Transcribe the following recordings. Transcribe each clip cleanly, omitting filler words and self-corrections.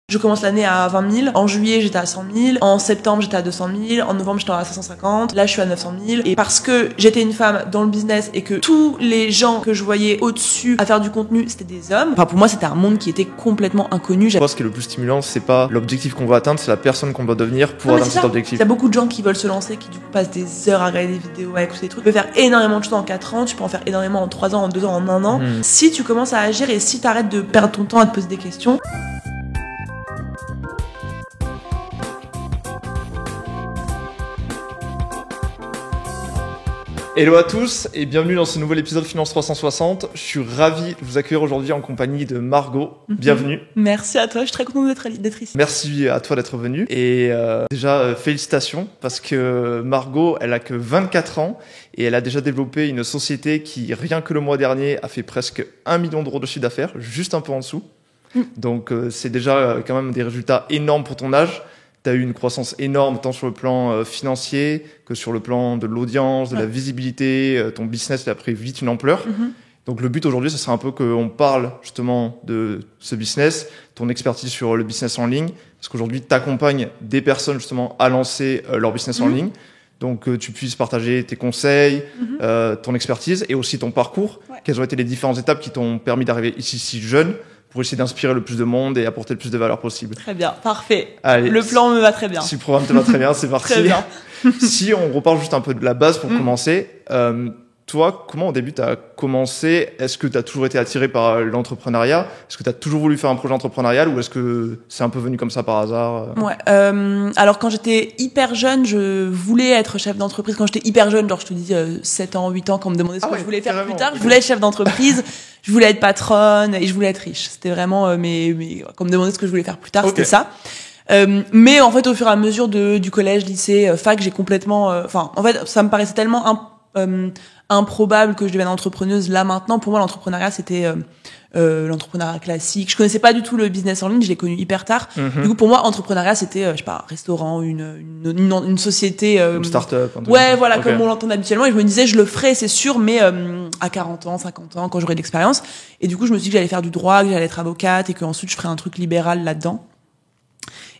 Je commence l'année à 20 000. En juillet, j'étais à 100 000. En septembre, j'étais à 200 000. En novembre, j'étais à 550. Là, je suis à 900 000. Et parce que j'étais une femme dans le business et que tous les gens que je voyais au-dessus à faire du contenu, c'était des hommes. Enfin, pour moi, c'était un monde qui était complètement inconnu. Je pense que le plus stimulant, c'est pas l'objectif qu'on va atteindre, c'est la personne qu'on va devenir pour atteindre cet objectif. Il y a beaucoup de gens qui veulent se lancer, qui du coup passent des heures à regarder des vidéos, à écouter des trucs. Tu peux faire énormément de choses en 4 ans, tu peux en faire énormément en 3 ans, en 2 ans, en 1 an. Si tu commences à agir et si t'arrêtes de perdre ton temps à te poser des questions. Hello à tous et bienvenue dans ce nouvel épisode Finance 360. Je suis ravi de vous accueillir aujourd'hui en compagnie de Margot. Bienvenue. Merci à toi, je suis très contente d'être ici. Merci à toi d'être venue. Et déjà, félicitations parce que Margot, elle a que 24 ans et elle a déjà développé une société qui, rien que le mois dernier, a fait presque 1 million d'euros de chiffre d'affaires, juste un peu en dessous. Donc c'est déjà quand même des résultats énormes pour ton âge. Tu as eu une croissance énorme tant sur le plan financier que sur le plan de l'audience, de la visibilité. Ton business a pris vite une ampleur. Donc le but aujourd'hui, ce serait un peu qu'on parle justement de ce business, ton expertise sur le business en ligne, parce qu'aujourd'hui, tu accompagnes des personnes justement à lancer leur business en ligne. Donc tu puisses partager tes conseils, ton expertise et aussi ton parcours. Quelles ont été les différentes étapes qui t'ont permis d'arriver ici si jeune pour essayer d'inspirer le plus de monde et apporter le plus de valeur possible. Très bien, parfait. Allez, le plan me va très bien. Si le programme te va très bien, c'est parti. Très bien. Si on repart juste un peu de la base pour commencer, toi, comment au début tu as commencé? Est-ce que tu as toujours été attiré par l'entrepreneuriat? Est-ce que tu as toujours voulu faire un projet entrepreneurial ou est-ce que c'est un peu venu comme ça par hasard? Ouais. Alors quand j'étais hyper jeune, je voulais être chef d'entreprise. Quand j'étais hyper jeune, genre je te dis 7 ans, 8 ans, quand on me demandait ce que je voulais faire plus tard, je voulais être chef d'entreprise, je voulais être patronne et je voulais être riche. C'était vraiment quand on me demandait ce que je voulais faire plus tard, c'était ça. Mais en fait, au fur et à mesure du collège, lycée, fac, j'ai complètement... en fait, ça me paraissait tellement improbable que je devienne entrepreneuse là maintenant. Pour moi, l'entrepreneuriat, c'était l'entrepreneuriat classique. Je connaissais pas du tout le business en ligne, je l'ai connu hyper tard. Du coup, pour moi, entrepreneuriat, c'était, je sais pas, un restaurant, une société... une start-up. Comme on l'entend habituellement. Et je me disais, je le ferais, c'est sûr, mais à 40 ans, 50 ans, quand j'aurai de l'expérience. Et du coup, je me suis dit que j'allais faire du droit, que j'allais être avocate et qu'ensuite, je ferais un truc libéral là-dedans.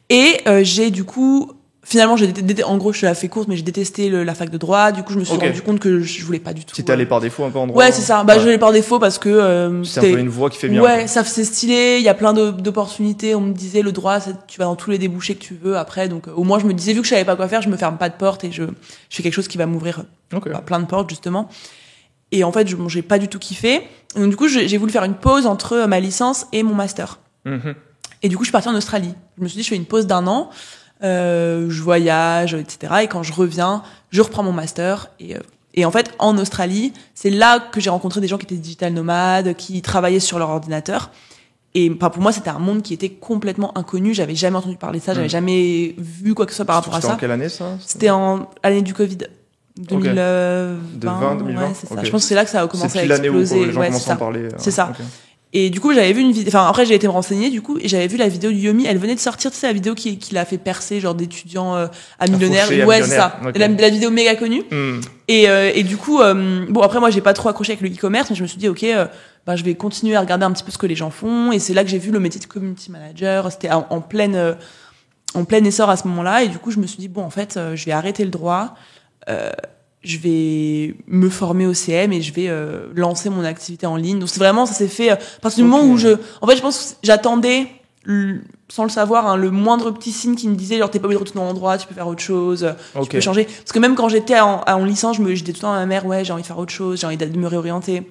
Et j'ai du coup... Finalement, en gros, je te la fais courte, mais j'ai détesté la fac de droit. Du coup, je me suis rendu compte que je voulais pas du tout. T'étais allé par défaut encore en droit? Ouais, c'est ça. Je l'ai par défaut parce que c'est un peu une voie qui fait bien. Ouais, ça c'est stylé. Il y a plein d'opportunités. On me disait le droit, tu vas dans tous les débouchés que tu veux après. Donc, au moins, je me disais vu que je savais pas quoi faire, je me ferme pas de porte et je fais quelque chose qui va m'ouvrir plein de portes justement. Et en fait, j'ai pas du tout kiffé. Donc, du coup, j'ai voulu faire une pause entre ma licence et mon master. Et du coup, je suis partie en Australie. Je me suis dit, je fais une pause d'1 an. Je voyage, etc. Et quand je reviens, je reprends mon master. Et en fait, en Australie, c'est là que j'ai rencontré des gens qui étaient digital nomades, qui travaillaient sur leur ordinateur. Et pour moi, c'était un monde qui était complètement inconnu. J'avais jamais entendu parler de ça, j'avais jamais vu quoi que ce soit par rapport à ça. C'était en quelle année ça? C'était en l'année du Covid. 2020. 2020. Ouais, c'est ça. Je pense que c'est là que ça a commencé à exploser. C'est l'année où les gens commencent à en parler. C'est ça. Et du coup, j'avais vu une vidéo, après j'ai été me renseigner du coup, et j'avais vu la vidéo de Yomi, elle venait de sortir, tu sais, la vidéo qui l'a fait percer, genre d'étudiants à millionnaires. Ouais, c'est ça. La vidéo méga connue. Et du coup, après moi j'ai pas trop accroché avec le e-commerce, mais je me suis dit, je vais continuer à regarder un petit peu ce que les gens font, et c'est là que j'ai vu le métier de community manager, c'était en plein essor à ce moment-là, et du coup je me suis dit, en fait, je vais arrêter le droit, je vais me former au CM et je vais lancer mon activité en ligne. Donc c'est vraiment, ça s'est fait à partir du moment où je pense que j'attendais, sans le savoir, le moindre petit signe qui me disait genre t'es pas obligé de retourner dans l'endroit, tu peux faire autre chose, tu peux changer. Parce que même quand j'étais en licence, je disais tout le temps à ma mère, j'ai envie de faire autre chose, j'ai envie de me réorienter.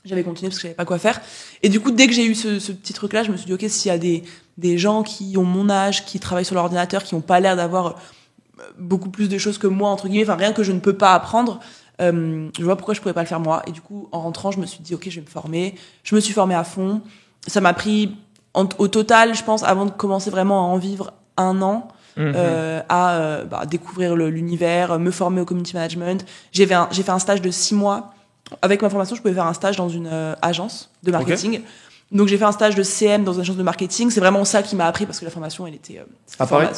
J'avais continué parce que je savais pas quoi faire. Et du coup, dès que j'ai eu ce petit truc-là, je me suis dit, s'il y a des gens qui ont mon âge, qui travaillent sur l'ordinateur, qui ont pas l'air d'avoir beaucoup plus de choses que moi, entre guillemets, rien que je ne peux pas apprendre, je vois pourquoi je pouvais pas le faire moi. Et du coup, en rentrant, je me suis dit, je vais me former. Je me suis formée à fond. Ça m'a pris, au total, je pense, avant de commencer vraiment à en vivre, 1 an, à découvrir l'univers, me former au community management. J'ai fait un stage de 6 mois. Avec ma formation, je pouvais faire un stage dans une agence de marketing. Donc, j'ai fait un stage de CM dans une agence de marketing. C'est vraiment ça qui m'a appris parce que la formation, elle était... à Paris?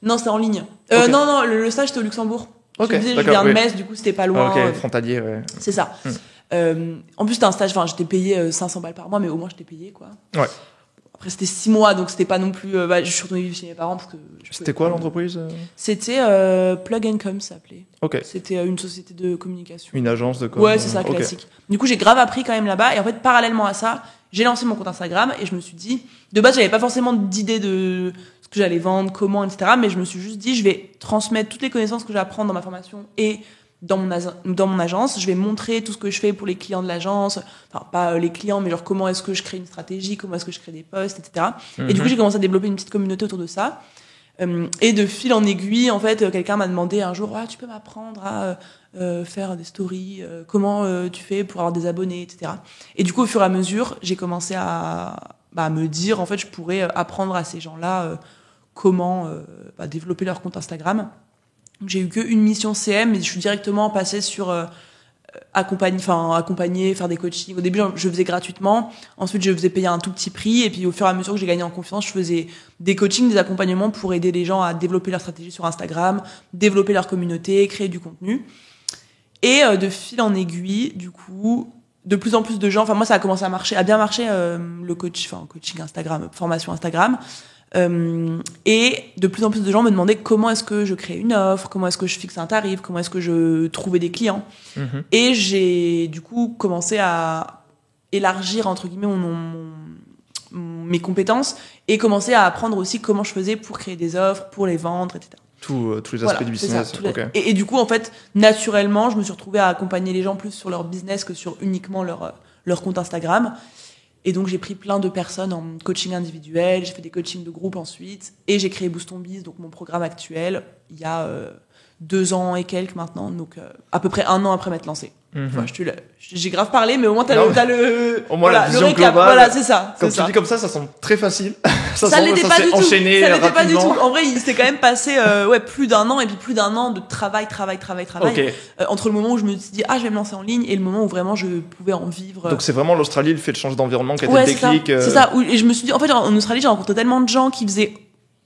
Non, c'était en ligne. Non, le stage, c'était au Luxembourg. Je viens de Metz, du coup, c'était pas loin. Frontalier, ouais. C'est ça. En plus, c'était un stage, j'étais payée 500 balles par mois, mais au moins, j'étais payée, quoi. Ouais. après c'était 6 mois, donc c'était pas non plus. Je suis retournée vivre chez mes parents parce que. C'était quoi l'entreprise? C'était Plug and Come, ça s'appelait. Ok. C'était une société de communication. Une agence de com. Ouais, c'est ça, classique. Du coup, j'ai grave appris quand même là-bas, et en fait, parallèlement à ça, j'ai lancé mon compte Instagram et je me suis dit, de base, j'avais pas forcément d'idée de ce que j'allais vendre, comment, etc. Mais je me suis juste dit, je vais transmettre toutes les connaissances que j'apprends dans ma formation et dans mon agence. Je vais montrer tout ce que je fais pour les clients de l'agence. Enfin, pas les clients, mais genre comment est-ce que je crée une stratégie, comment est-ce que je crée des posts, etc. Et du coup, j'ai commencé à développer une petite communauté autour de ça. Et de fil en aiguille, en fait, quelqu'un m'a demandé un jour, tu peux m'apprendre à faire des stories, comment tu fais pour avoir des abonnés, etc. Et du coup, au fur et à mesure, j'ai commencé à me dire, en fait, je pourrais apprendre à ces gens-là comment développer leur compte Instagram. J'ai eu qu'une mission CM, mais je suis directement passée sur accompagner, faire des coachings. Au début, je faisais gratuitement. Ensuite, je faisais payer un tout petit prix. Et puis, au fur et à mesure que j'ai gagné en confiance, je faisais des coachings, des accompagnements pour aider les gens à développer leur stratégie sur Instagram, développer leur communauté, créer du contenu. Et de fil en aiguille, du coup, de plus en plus de gens. Enfin, moi, ça a commencé à bien marcher le coaching Instagram, formation Instagram. Et de plus en plus de gens me demandaient comment est-ce que je crée une offre, comment est-ce que je fixe un tarif, comment est-ce que je trouvais des clients. Et j'ai du coup commencé à élargir entre guillemets mes compétences et commencer à apprendre aussi comment je faisais pour créer des offres, pour les vendre, etc. Tous les aspects du business. Okay. Et du coup, en fait, naturellement, je me suis retrouvée à accompagner les gens plus sur leur business que sur uniquement leur compte Instagram. Et donc, j'ai pris plein de personnes en coaching individuel, j'ai fait des coachings de groupe ensuite, et j'ai créé Boost Ton Biz, donc mon programme actuel, il y a 2 ans et quelques maintenant, donc à peu près 1 an après m'être lancée. Enfin, j'ai grave parlé, mais au moins t'as le au moins la vision récap. Globale. Voilà, c'est ça. Quand tu dis comme ça semble très facile. Ça l'était pas du tout. Enchaîné Ça l'était pas du rapidement. tout. En vrai, il s'est quand même passé plus d'1 an et puis plus d'1 an de travail. Okay. Entre le moment où je me suis dit je vais me lancer en ligne et le moment où vraiment je pouvais en vivre. Donc c'est vraiment l'Australie, le fait de changer d'environnement qui a été le déclic. C'est ça. Et je me suis dit, en fait, en Australie, j'ai rencontré tellement de gens qui faisaient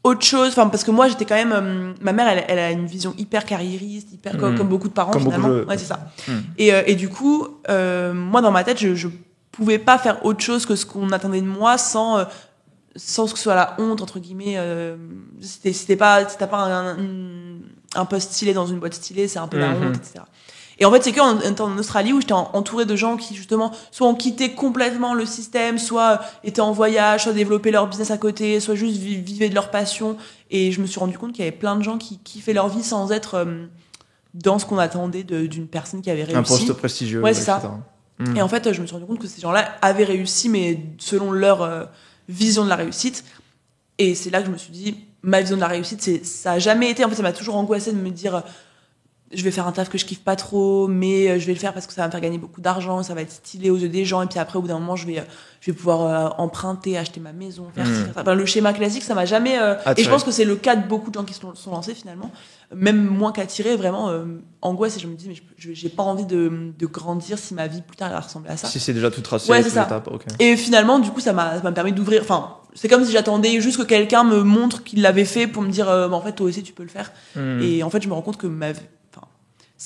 autre chose, enfin parce que moi j'étais quand même ma mère elle a une vision hyper carriériste, hyper comme beaucoup de parents finalement. Ouais, c'est ça. Et du coup moi dans ma tête je pouvais pas faire autre chose que ce qu'on attendait de moi sans que ce soit la honte entre guillemets. Si t'as pas un poste stylé dans une boîte stylée, c'est un peu la honte, etc. Et en fait, c'est qu'en étant en Australie où j'étais entourée de gens qui, justement, soit ont quitté complètement le système, soit étaient en voyage, soit développaient leur business à côté, soit juste vivaient de leur passion. Et je me suis rendu compte qu'il y avait plein de gens qui kiffaient leur vie sans être dans ce qu'on attendait d'une personne qui avait réussi. Un poste prestigieux. Ouais, c'est ça. Et en fait, je me suis rendu compte que ces gens-là avaient réussi, mais selon leur vision de la réussite. Et c'est là que je me suis dit, ma vision de la réussite, ça a jamais été, en fait, ça m'a toujours angoissée de me dire, je vais faire un taf que je kiffe pas trop, mais je vais le faire parce que ça va me faire gagner beaucoup d'argent, ça va être stylé aux yeux des gens, et puis après, au bout d'un moment, je vais pouvoir emprunter, acheter ma maison, faire enfin, le schéma classique, ça m'a jamais... et je pense que c'est le cas de beaucoup de gens qui se sont lancés, finalement. Même moins qu'attiré, vraiment angoisse, et je me dis, mais j'ai pas envie de grandir si ma vie, plus tard, elle va ressembler à ça. Si c'est déjà tout tracé, ouais, c'est ça. Okay. Et finalement, du coup, ça m'a permis d'ouvrir... Enfin, c'est comme si j'attendais juste que quelqu'un me montre qu'il l'avait fait pour me dire, en fait, toi aussi, tu peux le faire. Et en fait, je me rends compte que ma vie...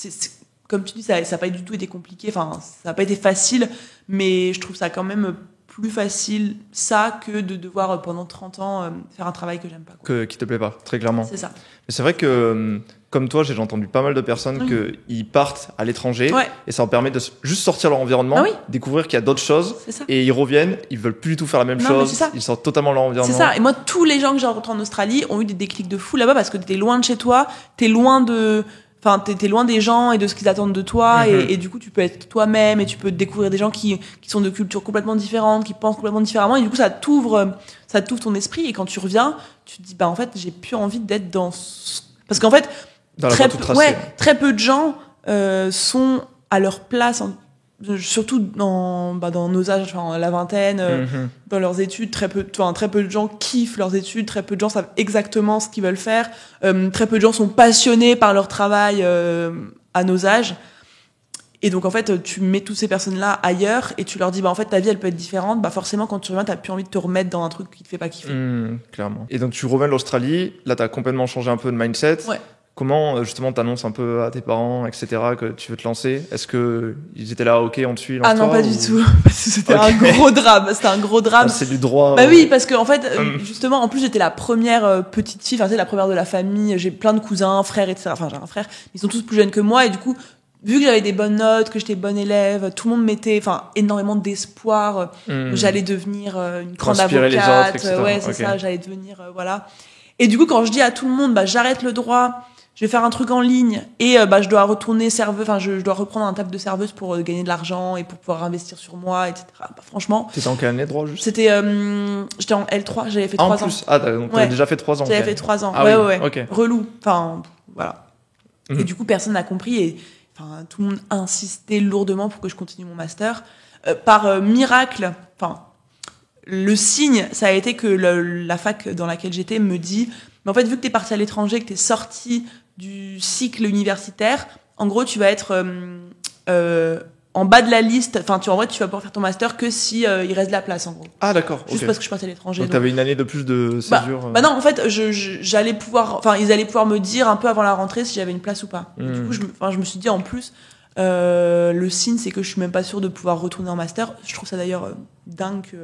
C'est, comme tu dis, ça n'a pas du tout été compliqué, enfin, ça n'a pas été facile, mais je trouve ça quand même plus facile, ça, que de devoir, pendant 30 ans, faire un travail que j'aime pas. Qui te plaît pas, très clairement. C'est ça. Mais c'est vrai que, comme toi, j'ai entendu pas mal de personnes qu'ils partent à l'étranger, et ça leur permet de juste sortir leur environnement, découvrir qu'il y a d'autres choses, et ils reviennent, ils veulent plus du tout faire la même chose, ils sortent totalement leur environnement. C'est ça, et moi, tous les gens que j'ai rencontrés en Australie ont eu des déclics de fou là-bas, parce que t'es loin de chez toi, t'es loin des gens et de ce qu'ils attendent de toi, et du coup tu peux être toi-même et tu peux découvrir des gens qui sont de cultures complètement différentes, qui pensent complètement différemment, et du coup ça t'ouvre ton esprit, et quand tu reviens tu te dis en fait j'ai plus envie d'être parce qu'en fait très peu de gens sont à leur place surtout dans nos âges, enfin la vingtaine, dans leurs études, très peu de gens kiffent leurs études, très peu de gens savent exactement ce qu'ils veulent faire, très peu de gens sont passionnés par leur travail à nos âges. Et donc en fait tu mets toutes ces personnes-là ailleurs et tu leur dis en fait ta vie elle peut être différente, forcément quand tu reviens t'as plus envie de te remettre dans un truc qui te fait pas kiffer. Clairement. Et donc tu reviens de l'Australie, là t'as complètement changé un peu de mindset. Comment justement t'annonces un peu à tes parents, etc., que tu veux te lancer? Est-ce que ils étaient là, ok, on te suit? Ah non, pas du tout. C'était un gros drame. C'était un gros drame. Ah, c'est du droit. Bah oui, parce que en fait, justement, en plus j'étais la première petite fille, enfin c'est la première de la famille. J'ai plein de cousins, frères, etc. Enfin j'ai un frère, ils sont tous plus jeunes que moi et du coup, vu que j'avais des bonnes notes, que j'étais bonne élève, tout le monde mettait, énormément d'espoir. J'allais devenir une grande avocate. Les autres, etc. Ouais, c'est ça. J'allais devenir, voilà. Et du coup, quand je dis à tout le monde, j'arrête le droit. Je vais faire un truc en ligne et je dois retourner serveuse, je dois reprendre un taf de serveuse pour gagner de l'argent et pour pouvoir investir sur moi, etc. Franchement. T'étais en quelle année de droit juste? J'étais en L3, j'avais fait 3 ans. Ah, donc t'avais déjà fait 3 ans. J'avais fait 3 ans. Ah, ouais. Okay. Relou. Voilà. Et du coup, personne n'a compris et tout le monde a insisté lourdement pour que je continue mon master. Par miracle, le signe, ça a été que la fac dans laquelle j'étais me dit, mais en fait, vu que t'es parti à l'étranger, que t'es sorti du cycle universitaire, en gros, tu vas être en bas de la liste. En vrai, tu vas pouvoir faire ton master que si il reste de la place, en gros. Ah, d'accord. Juste parce que je partais à l'étranger. Donc t'avais une année de plus de césure. Non, en fait, j'allais pouvoir, ils allaient pouvoir me dire un peu avant la rentrée si j'avais une place ou pas. Du coup, je me suis dit, en plus, le signe, c'est que je suis même pas sûre de pouvoir retourner en master. Je trouve ça d'ailleurs dingue que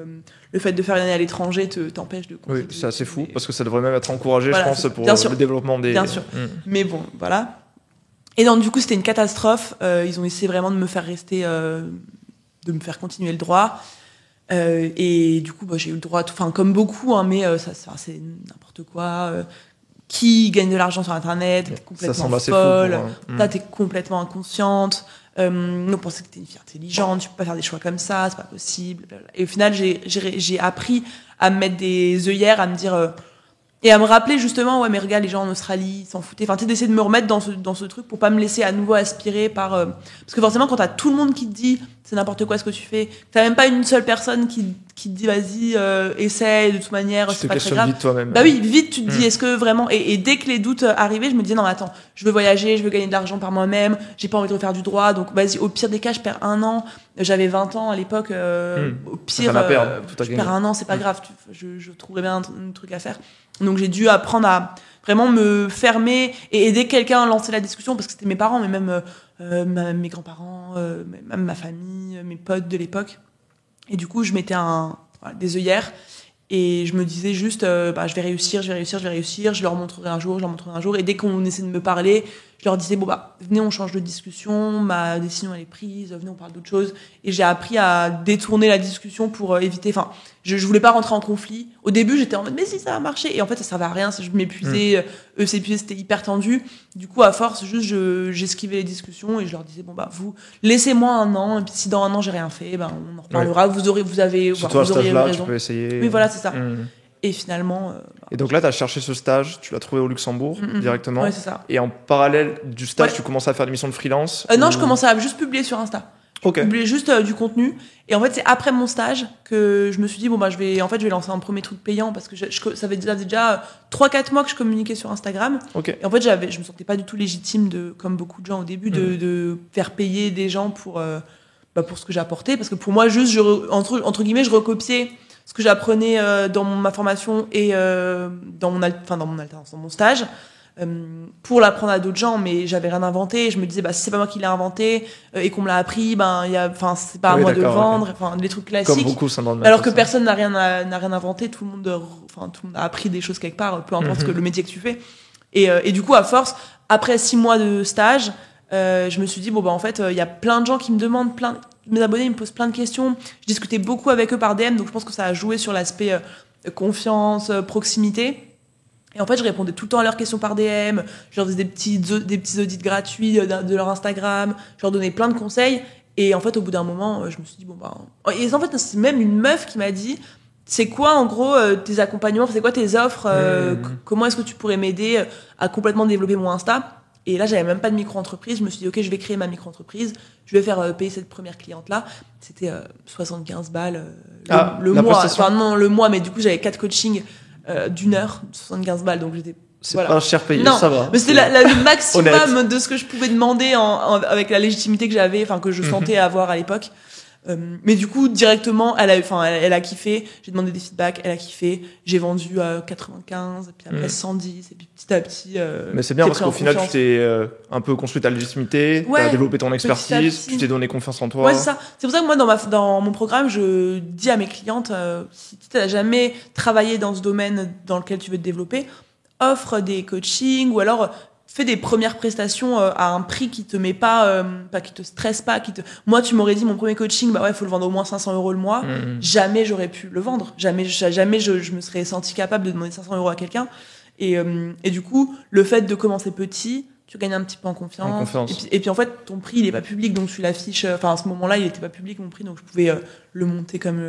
le fait de faire une année à l'étranger t'empêche de continuer. Oui, c'est assez fou, parce que ça devrait même être encouragé, voilà, je pense, pour le développement des... Bien sûr. Mais bon, voilà. Et donc, du coup, c'était une catastrophe. Ils ont essayé vraiment de me faire rester, de me faire continuer le droit. Et du coup, j'ai eu le droit, comme beaucoup, mais c'est n'importe quoi. Qui gagne de l'argent sur Internet, t'es complètement folle, t'es complètement inconsciente. On pensait que t'es une fille intelligente, tu peux pas faire des choix comme ça, c'est pas possible. Blablabla. Et au final, j'ai appris à me mettre des œillères, à me dire et à me rappeler justement, ouais, mais regarde, les gens en Australie, ils s'en foutaient. D'essayer de me remettre dans ce truc pour pas me laisser à nouveau aspirer par parce que forcément, quand t'as tout le monde qui te dit c'est n'importe quoi ce que tu fais, t'as même pas une seule personne qui te dit vas-y, essaye, de toute manière, c'est pas très grave. Vite toi-même. Bah oui, vite, tu te dis est-ce que vraiment, et dès que les doutes arrivaient, je me disais non, mais attends, je veux voyager, je veux gagner de l'argent par moi-même, j'ai pas envie de refaire du droit, donc vas-y, au pire des cas, je perds 1 an. J'avais 20 ans à l'époque, au pire, je perds 1 an, c'est pas grave, je trouverais bien un truc à faire. Donc j'ai dû apprendre à vraiment me fermer et aider quelqu'un à lancer la discussion, parce que c'était mes parents, mais même mes grands-parents, même ma famille, mes potes de l'époque. Et du coup, je mettais des œillères et je me disais juste, je vais réussir, je leur montrerai un jour. Et dès qu'on essaie de me parler, je leur disais, venez, on change de discussion, ma décision elle est prise, venez, on parle d'autre chose. Et j'ai appris à détourner la discussion pour éviter, je voulais pas rentrer en conflit. Au début, j'étais en mode, mais si, ça a marché. Et en fait, ça servait à rien, je m'épuisais, eux s'épuisaient, c'était hyper tendu. Du coup, à force, juste, j'esquivais les discussions et je leur disais, vous, laissez-moi 1 an, et puis si dans 1 an j'ai rien fait, on en reparlera, vous avez surtout à cet âge-là, tu peux essayer. Oui, voilà, c'est ça. Et finalement... et donc là, tu as cherché ce stage, tu l'as trouvé au Luxembourg directement. Ouais, c'est ça. Et en parallèle du stage, tu commençais à faire des missions de freelance Non, je commençais à juste publier sur Insta. Publier juste du contenu. Et en fait, c'est après mon stage que je me suis dit, je vais lancer un premier truc payant, parce que ça fait déjà 3-4 mois que je communiquais sur Instagram. Et en fait, je me sentais pas du tout légitime, comme beaucoup de gens au début, de faire payer des gens pour ce que j'apportais. Parce que pour moi, juste, entre guillemets, je recopiais ce que j'apprenais dans ma formation et dans mon alternance, dans mon stage, pour l'apprendre à d'autres gens, mais j'avais rien inventé. Je me disais, si c'est pas moi qui l'ai inventé et qu'on me l'a appris, c'est pas à moi de le vendre. Les trucs classiques. Comme beaucoup, ça alors que personne n'a rien inventé. Tout le monde a appris des choses quelque part, peu importe le métier que tu fais. Et du coup, à force, après 6 mois de stage, je me suis dit, en fait, il y a plein de gens qui me demandent, mes abonnés, ils me posent plein de questions. Je discutais beaucoup avec eux par DM, donc je pense que ça a joué sur l'aspect confiance, proximité. Et en fait, je répondais tout le temps à leurs questions par DM, je leur faisais des petits audits gratuits de leur Instagram, je leur donnais plein de conseils. Et en fait, au bout d'un moment, je me suis dit, et en fait, c'est même une meuf qui m'a dit, c'est quoi, en gros, tes accompagnements, c'est quoi tes offres, comment est-ce que tu pourrais m'aider à complètement développer mon Insta? Et là, j'avais même pas de micro-entreprise. Je me suis dit, ok, je vais créer ma micro-entreprise. Je vais faire payer cette première cliente-là. C'était 75 balles le mois. Non, le mois, mais du coup, j'avais 4 coachings d'1 heure, 75 balles. Donc c'est pas cher payé, non, ça va. Mais c'était le maximum de ce que je pouvais demander avec la légitimité que j'avais, que je sentais avoir à l'époque. Mais du coup, directement, elle a kiffé. J'ai demandé des feedbacks, elle a kiffé. J'ai vendu à 95, et puis après 110, et puis petit à petit. Mais c'est bien parce qu'au final, tu t'es un peu construit ta légitimité, t'as développé ton expertise, tu t'es donné confiance en toi. Ouais, c'est ça. C'est pour ça que moi, dans mon programme, je dis à mes clientes, si tu n'as jamais travaillé dans ce domaine dans lequel tu veux te développer, offre des coachings ou alors fais des premières prestations à un prix qui te met pas qui te stresse pas, moi tu m'aurais dit mon premier coaching faut le vendre au moins 500 € le mois. Jamais j'aurais pu le vendre, jamais je me serais senti capable de demander 500 € à quelqu'un, et du coup le fait de commencer petit, tu gagnes un petit peu en confiance. Et puis en fait ton prix il est pas public, donc tu l'affiches, à ce moment-là il était pas public mon prix, donc je pouvais le monter comme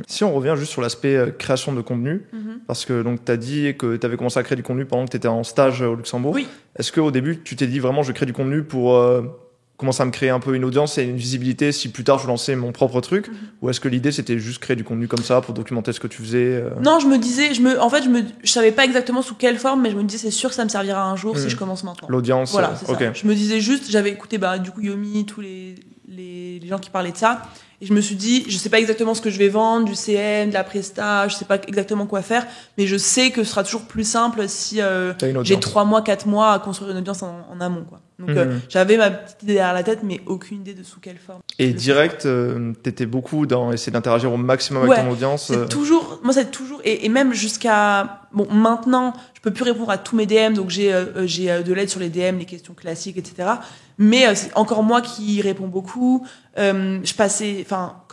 Si on revient juste sur l'aspect création de contenu, parce que donc tu as dit que tu avais commencé à créer du contenu pendant que tu étais en stage au Luxembourg. Oui. Est-ce qu'au début tu t'es dit vraiment je crée du contenu pour commencer à me créer un peu une audience et une visibilité si plus tard je lançais mon propre truc, ou est-ce que l'idée c'était juste créer du contenu comme ça pour documenter ce que tu faisais Non, je me disais, je savais pas exactement sous quelle forme, mais je me disais c'est sûr que ça me servira un jour si je commence maintenant. L'audience. Voilà, c'est ça. Je me disais juste, j'avais écouté du coup Yomi, tous les gens qui parlaient de ça, et je me suis dit, je sais pas exactement ce que je vais vendre, du CM, de la presta, je sais pas exactement quoi faire, mais je sais que ce sera toujours plus simple si j'ai 3 mois, 4 mois à construire une audience en amont, quoi. Donc j'avais ma petite idée derrière la tête, mais aucune idée de sous quelle forme. Et direct, t'étais beaucoup dans essayer d'interagir au maximum avec ton audience. C'est toujours, et même jusqu'à, maintenant, je peux plus répondre à tous mes DM, donc j'ai de l'aide sur les DM, les questions classiques, etc. Mais c'est encore moi qui réponds beaucoup. Quand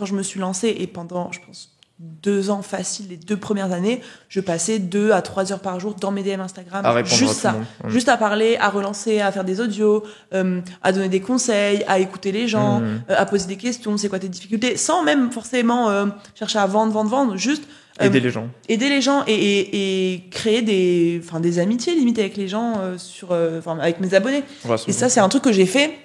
je me suis lancée, et pendant, je pense, 2 ans facile, les 2 premières années, je passais 2 à 3 heures par jour dans mes DM Instagram. Juste ça. Juste à parler, à relancer, à faire des audios, à donner des conseils, à écouter les gens, à poser des questions, c'est quoi tes difficultés, sans même forcément chercher à vendre, juste aider les gens. Aider les gens et créer des amitiés limite avec les gens avec mes abonnés. Et ça, c'est un truc que j'ai fait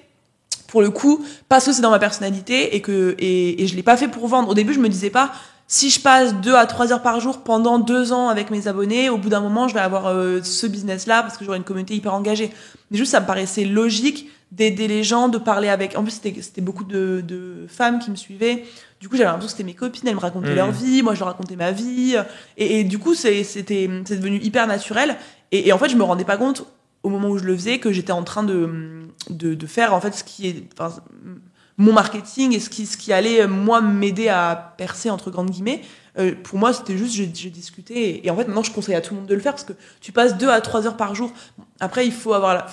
pour le coup, parce que c'est dans ma personnalité et je l'ai pas fait pour vendre. Au début, je me disais pas, si je passe 2 à 3 heures par jour pendant 2 ans avec mes abonnés, au bout d'un moment, je vais avoir ce business-là parce que j'aurai une communauté hyper engagée. Mais juste, ça me paraissait logique d'aider les gens, de parler avec... En plus, c'était beaucoup de femmes qui me suivaient. Du coup, j'avais l'impression que c'était mes copines, elles me racontaient leur vie, moi, je leur racontais ma vie. Et du coup, c'est devenu hyper naturel. Et en fait, je me rendais pas compte, au moment où je le faisais, que j'étais en train de faire, en fait, ce qui est... mon marketing et ce qui allait moi m'aider à percer entre grandes guillemets. Pour moi c'était juste je discutais et en fait maintenant je conseille à tout le monde de le faire parce que tu passes 2 à 3 heures par jour. Après il faut avoir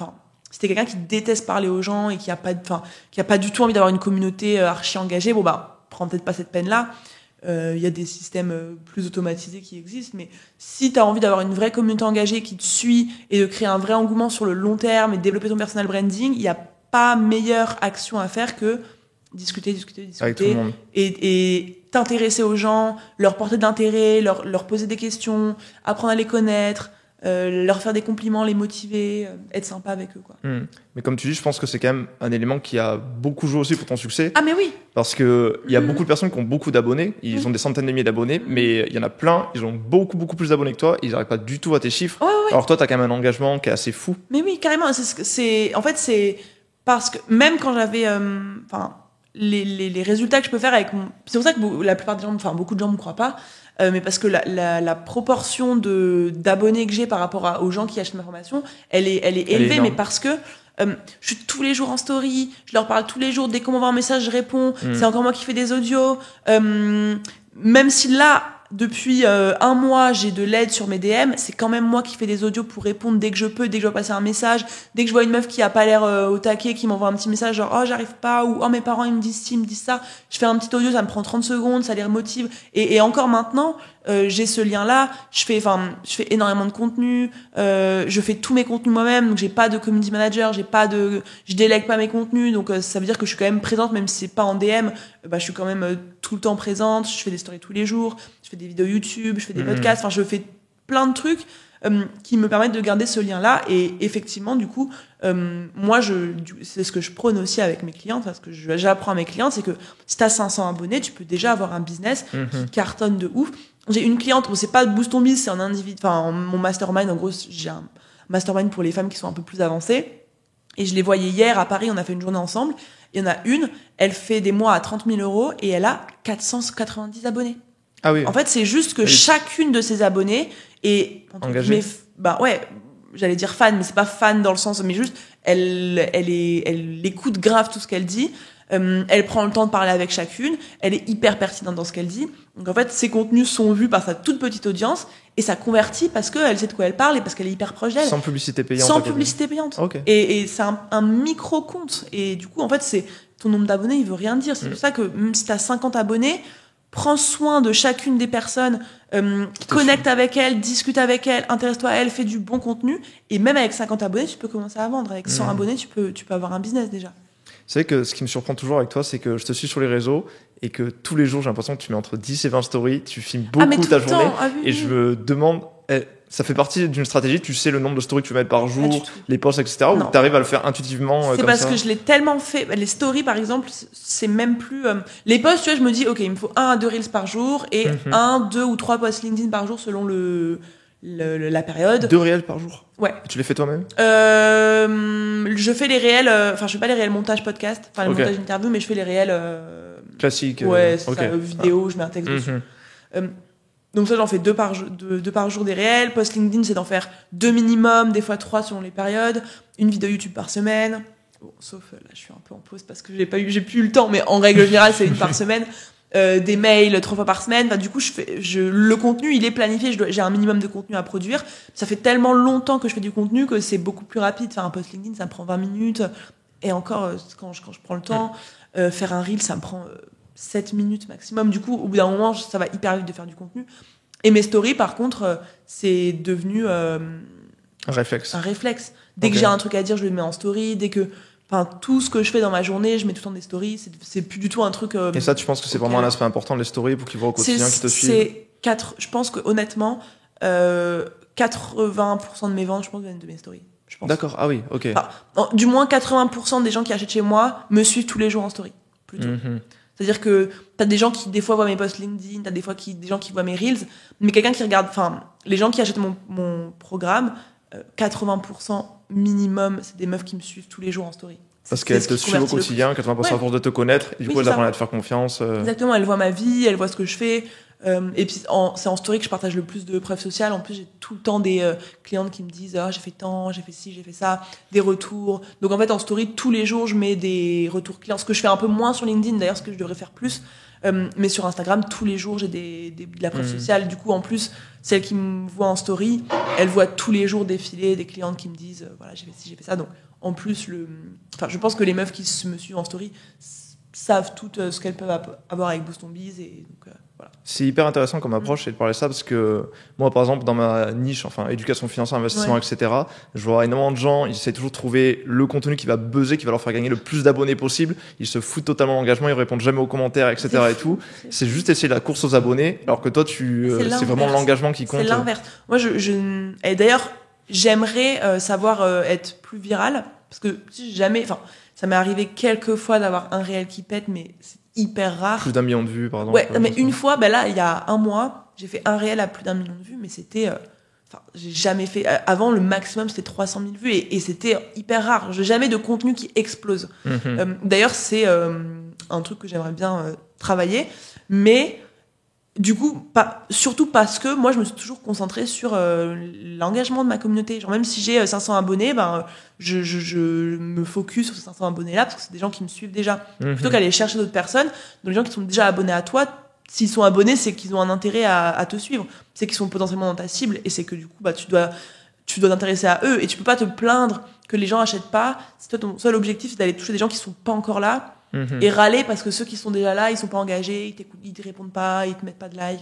si t'es quelqu'un qui déteste parler aux gens et qui a pas du tout envie d'avoir une communauté archi engagée, prends peut-être pas cette peine là. Il y a des systèmes plus automatisés qui existent, mais si t'as envie d'avoir une vraie communauté engagée qui te suit et de créer un vrai engouement sur le long terme et de développer ton personal branding, il y a pas meilleure action à faire que discuter avec tout le monde. Et t'intéresser aux gens, leur porter d'intérêt, leur poser des questions, apprendre à les connaître, leur faire des compliments, les motiver, être sympa avec eux, quoi. Mais comme tu dis, je pense que c'est quand même un élément qui a beaucoup joué aussi pour ton succès. Ah mais oui. Parce que il y a beaucoup de personnes qui ont beaucoup d'abonnés, ils ont des centaines de milliers d'abonnés, mais il y en a plein, ils ont beaucoup plus d'abonnés que toi, ils n'arrivent pas du tout à tes chiffres. Ouais. Alors toi, t'as quand même un engagement qui est assez fou. Mais oui, carrément. En fait, c'est parce que même quand j'avais, les résultats que je peux faire avec c'est pour ça que la plupart des gens, beaucoup de gens me croient pas, mais parce que la proportion d'abonnés que j'ai par rapport aux gens qui achètent ma formation, elle est élevée, mais parce que je suis tous les jours en story, je leur parle tous les jours, dès qu'on m'envoie un message, je réponds, c'est encore moi qui fais des audios, même si là, depuis 1 mois, j'ai de l'aide sur mes DM, c'est quand même moi qui fais des audios pour répondre dès que je peux, dès que je dois passer un message, dès que je vois une meuf qui a pas l'air au taquet, qui m'envoie un petit message genre « Oh, j'arrive pas » ou « Oh, mes parents, ils me disent ci, ils me disent ça », je fais un petit audio, ça me prend 30 secondes, ça les remotive. Et encore maintenant, j'ai ce lien-là, je fais énormément de contenu, je fais tous mes contenus moi-même, donc j'ai pas de community manager, je délègue pas mes contenus, donc ça veut dire que je suis quand même présente, même si c'est pas en DM, je suis quand même tout le temps présente, je fais des stories tous les jours, je fais des vidéos YouTube, je fais des podcasts, je fais plein de trucs qui me permettent de garder ce lien-là. Et effectivement, du coup, moi, c'est ce que je prône aussi avec mes clients, parce que j'apprends à mes clients, c'est que si t'as 500 abonnés, tu peux déjà avoir un business qui cartonne de ouf. J'ai une cliente, c'est pas Boost Ton Biz, c'est un individu, mon mastermind, en gros, j'ai un mastermind pour les femmes qui sont un peu plus avancées. Et je les voyais hier à Paris, on a fait une journée ensemble. Il y en a une, elle fait des mois à 30 000 € et elle a 490 abonnés. Ah oui. En fait, c'est juste que chacune de ses abonnés est engagée. J'allais dire fan, mais c'est pas fan dans le sens, mais juste elle écoute grave tout ce qu'elle dit. Elle prend le temps de parler avec chacune. Elle est hyper pertinente dans ce qu'elle dit. Donc en fait, ses contenus sont vus par sa toute petite audience et ça convertit parce qu'elle sait de quoi elle parle et parce qu'elle est hyper proche d'elle. Sans publicité payante. Sans publicité payante. Okay. Et c'est un micro compte. Et du coup, en fait, c'est ton nombre d'abonnés, il veut rien dire. C'est pour ça que même si t'as 50 abonnés, prends soin de chacune des personnes, connecte avec elles, discute avec elles, intéresse-toi à elles, fais du bon contenu. Et même avec 50 abonnés, tu peux commencer à vendre. Avec 100 abonnés, tu peux avoir un business déjà. C'est vrai que ce qui me surprend toujours avec toi, c'est que je te suis sur les réseaux et que tous les jours, j'ai l'impression que tu mets entre 10 et 20 stories, tu filmes beaucoup ta journée. Et je me demande, ça fait partie d'une stratégie, tu sais le nombre de stories que tu vas mettre par jour, les posts, etc. Ou tu arrives à le faire intuitivement c'est parce que je l'ai tellement fait. Les stories, par exemple, c'est même plus... les posts, tu vois, je me dis, OK, il me faut 1 à 2 reels par jour et 1, 2 ou 3 posts LinkedIn par jour selon la période. 2 réels par jour? Ouais. Et tu les fais toi-même? Je fais les réels, je fais pas les réels montage podcast, les montages interview, mais je fais les réels classiques. Ouais, c'est ça, vidéo, je mets un texte dessus. Donc ça, j'en fais 2 par jour des réels. Post LinkedIn, c'est d'en faire 2 minimum, des fois 3 selon les périodes. Une vidéo YouTube par semaine. Bon, sauf là, je suis un peu en pause parce que j'ai plus eu le temps, mais en règle générale, c'est 1 par semaine. Des mails 3 fois par semaine. Du coup, le contenu, il est planifié. J'ai un minimum de contenu à produire. Ça fait tellement longtemps que je fais du contenu que c'est beaucoup plus rapide. Faire un post LinkedIn, ça me prend 20 minutes. Et encore, quand je prends le temps, faire un reel, ça me prend 7 minutes maximum. Du coup, au bout d'un moment, ça va hyper vite de faire du contenu. Et mes stories, par contre, c'est devenu un réflexe. Dès que j'ai un truc à dire, je le mets en story. Tout ce que je fais dans ma journée, je mets tout le temps des stories. C'est plus du tout un truc... Et ça, tu penses que c'est vraiment un aspect important, les stories, pour qu'ils voient au quotidien, qu'ils te suivent? Je pense que honnêtement, 80% de mes ventes, je pense, viennent de mes stories. Je pense. D'accord, ah oui, ok. Du moins, 80% des gens qui achètent chez moi me suivent tous les jours en story, plutôt. C'est-à-dire que t'as des gens qui, des fois, voient mes posts LinkedIn, t'as des gens qui voient mes Reels, mais quelqu'un qui regarde... les gens qui achètent mon programme, 80% minimum, c'est des meufs qui me suivent tous les jours en story. Parce qu'elles te suivent au quotidien, 80% à force de te connaître, et du coup, elles apprennent à te faire confiance. Exactement, elles voient ma vie, elles voient ce que je fais. Et puis, c'est en story que je partage le plus de preuves sociales. En plus, j'ai tout le temps des clientes qui me disent « j'ai fait tant, j'ai fait ci, j'ai fait ça », des retours. Donc, en fait, en story, tous les jours, je mets des retours clients. Ce que je fais un peu moins sur LinkedIn, d'ailleurs, ce que je devrais faire plus. Mais sur Instagram, tous les jours, j'ai de la preuve sociale. Du coup, en plus, celles qui me voient en story, elles voient tous les jours défiler des clientes qui me disent voilà, j'ai fait ci, j'ai fait ça. Donc, en plus, je pense que les meufs qui me suivent en story savent toutes ce qu'elles peuvent avoir avec Boost on Biz. Et donc, voilà. C'est hyper intéressant comme approche et de parler de ça parce que moi, par exemple, dans ma niche, éducation financière, investissement, etc., je vois énormément de gens, ils essaient toujours de trouver le contenu qui va buzzer, qui va leur faire gagner le plus d'abonnés possible. Ils se foutent totalement de l'engagement, ils répondent jamais aux commentaires, etc. et tout. C'est juste essayer la course aux abonnés, alors que toi, c'est vraiment l'engagement qui compte. C'est l'inverse. Moi, et d'ailleurs, j'aimerais savoir être plus viral parce que ça m'est arrivé quelques fois d'avoir un réel qui pète, mais c'est hyper rare. Plus d'1 million de vues, par exemple. Ouais, mais une fois, là, il y a 1 mois, j'ai fait un réel à plus d'1 million de vues, mais c'était... j'ai jamais fait... Avant, le maximum, c'était 300 000 vues, et c'était hyper rare. J'ai jamais de contenu qui explose. D'ailleurs, c'est un truc que j'aimerais bien travailler, mais... Du coup, surtout parce que moi, je me suis toujours concentrée sur l'engagement de ma communauté. Genre, même si j'ai 500 abonnés, je me focus sur ces 500 abonnés-là parce que c'est des gens qui me suivent déjà. Plutôt qu'aller chercher d'autres personnes, donc les gens qui sont déjà abonnés à toi, s'ils sont abonnés, c'est qu'ils ont un intérêt à te suivre. C'est qu'ils sont potentiellement dans ta cible et c'est que du coup, tu dois t'intéresser à eux et tu peux pas te plaindre que les gens achètent pas. Si toi, ton seul objectif, c'est d'aller toucher des gens qui sont pas encore là, et râler parce que ceux qui sont déjà là, ils sont pas engagés, ils t'écoutent, ils te répondent pas, ils te mettent pas de like.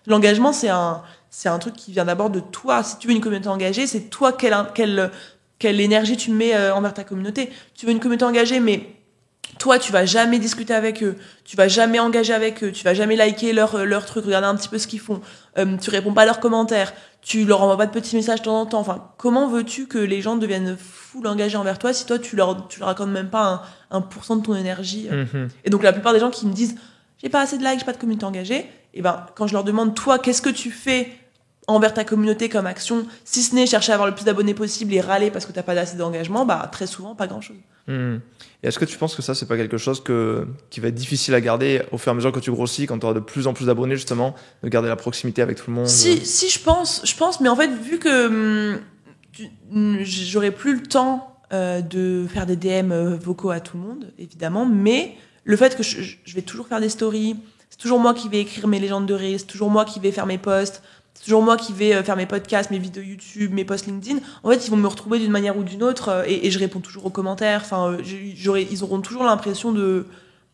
L'engagement, c'est un truc qui vient d'abord de toi. Si tu veux une communauté engagée, c'est toi quelle énergie tu mets envers ta communauté. Tu veux une communauté engagée, mais toi, tu vas jamais discuter avec eux, tu vas jamais engager avec eux, tu vas jamais liker leur truc, regarder un petit peu ce qu'ils font, tu réponds pas à leurs commentaires, tu leur envoies pas de petits messages de temps en temps. Comment veux-tu que les gens deviennent full engagés envers toi si toi, tu leur accordes même pas 1% de ton énergie Et donc, la plupart des gens qui me disent « j'ai pas assez de likes, j'ai pas de communauté engagée », et quand je leur demande « toi, qu'est-ce que tu fais envers ta communauté comme action, si ce n'est chercher à avoir le plus d'abonnés possible et râler parce que t'as pas assez d'engagement, bah très souvent pas grand chose. Et est-ce que tu penses que ça c'est pas quelque chose qui va être difficile à garder au fur et à mesure que tu grossis, quand tu auras de plus en plus d'abonnés justement, de garder la proximité avec tout le monde? Si je pense, mais en fait vu que j'aurais plus le temps de faire des DM vocaux à tout le monde évidemment, mais le fait que je vais toujours faire des stories, c'est toujours moi qui vais écrire mes légendes de rire, c'est toujours moi qui vais faire mes posts, c'est toujours moi qui vais faire mes podcasts, mes vidéos YouTube, mes posts LinkedIn. En fait, ils vont me retrouver d'une manière ou d'une autre et je réponds toujours aux commentaires. Enfin, ils auront toujours l'impression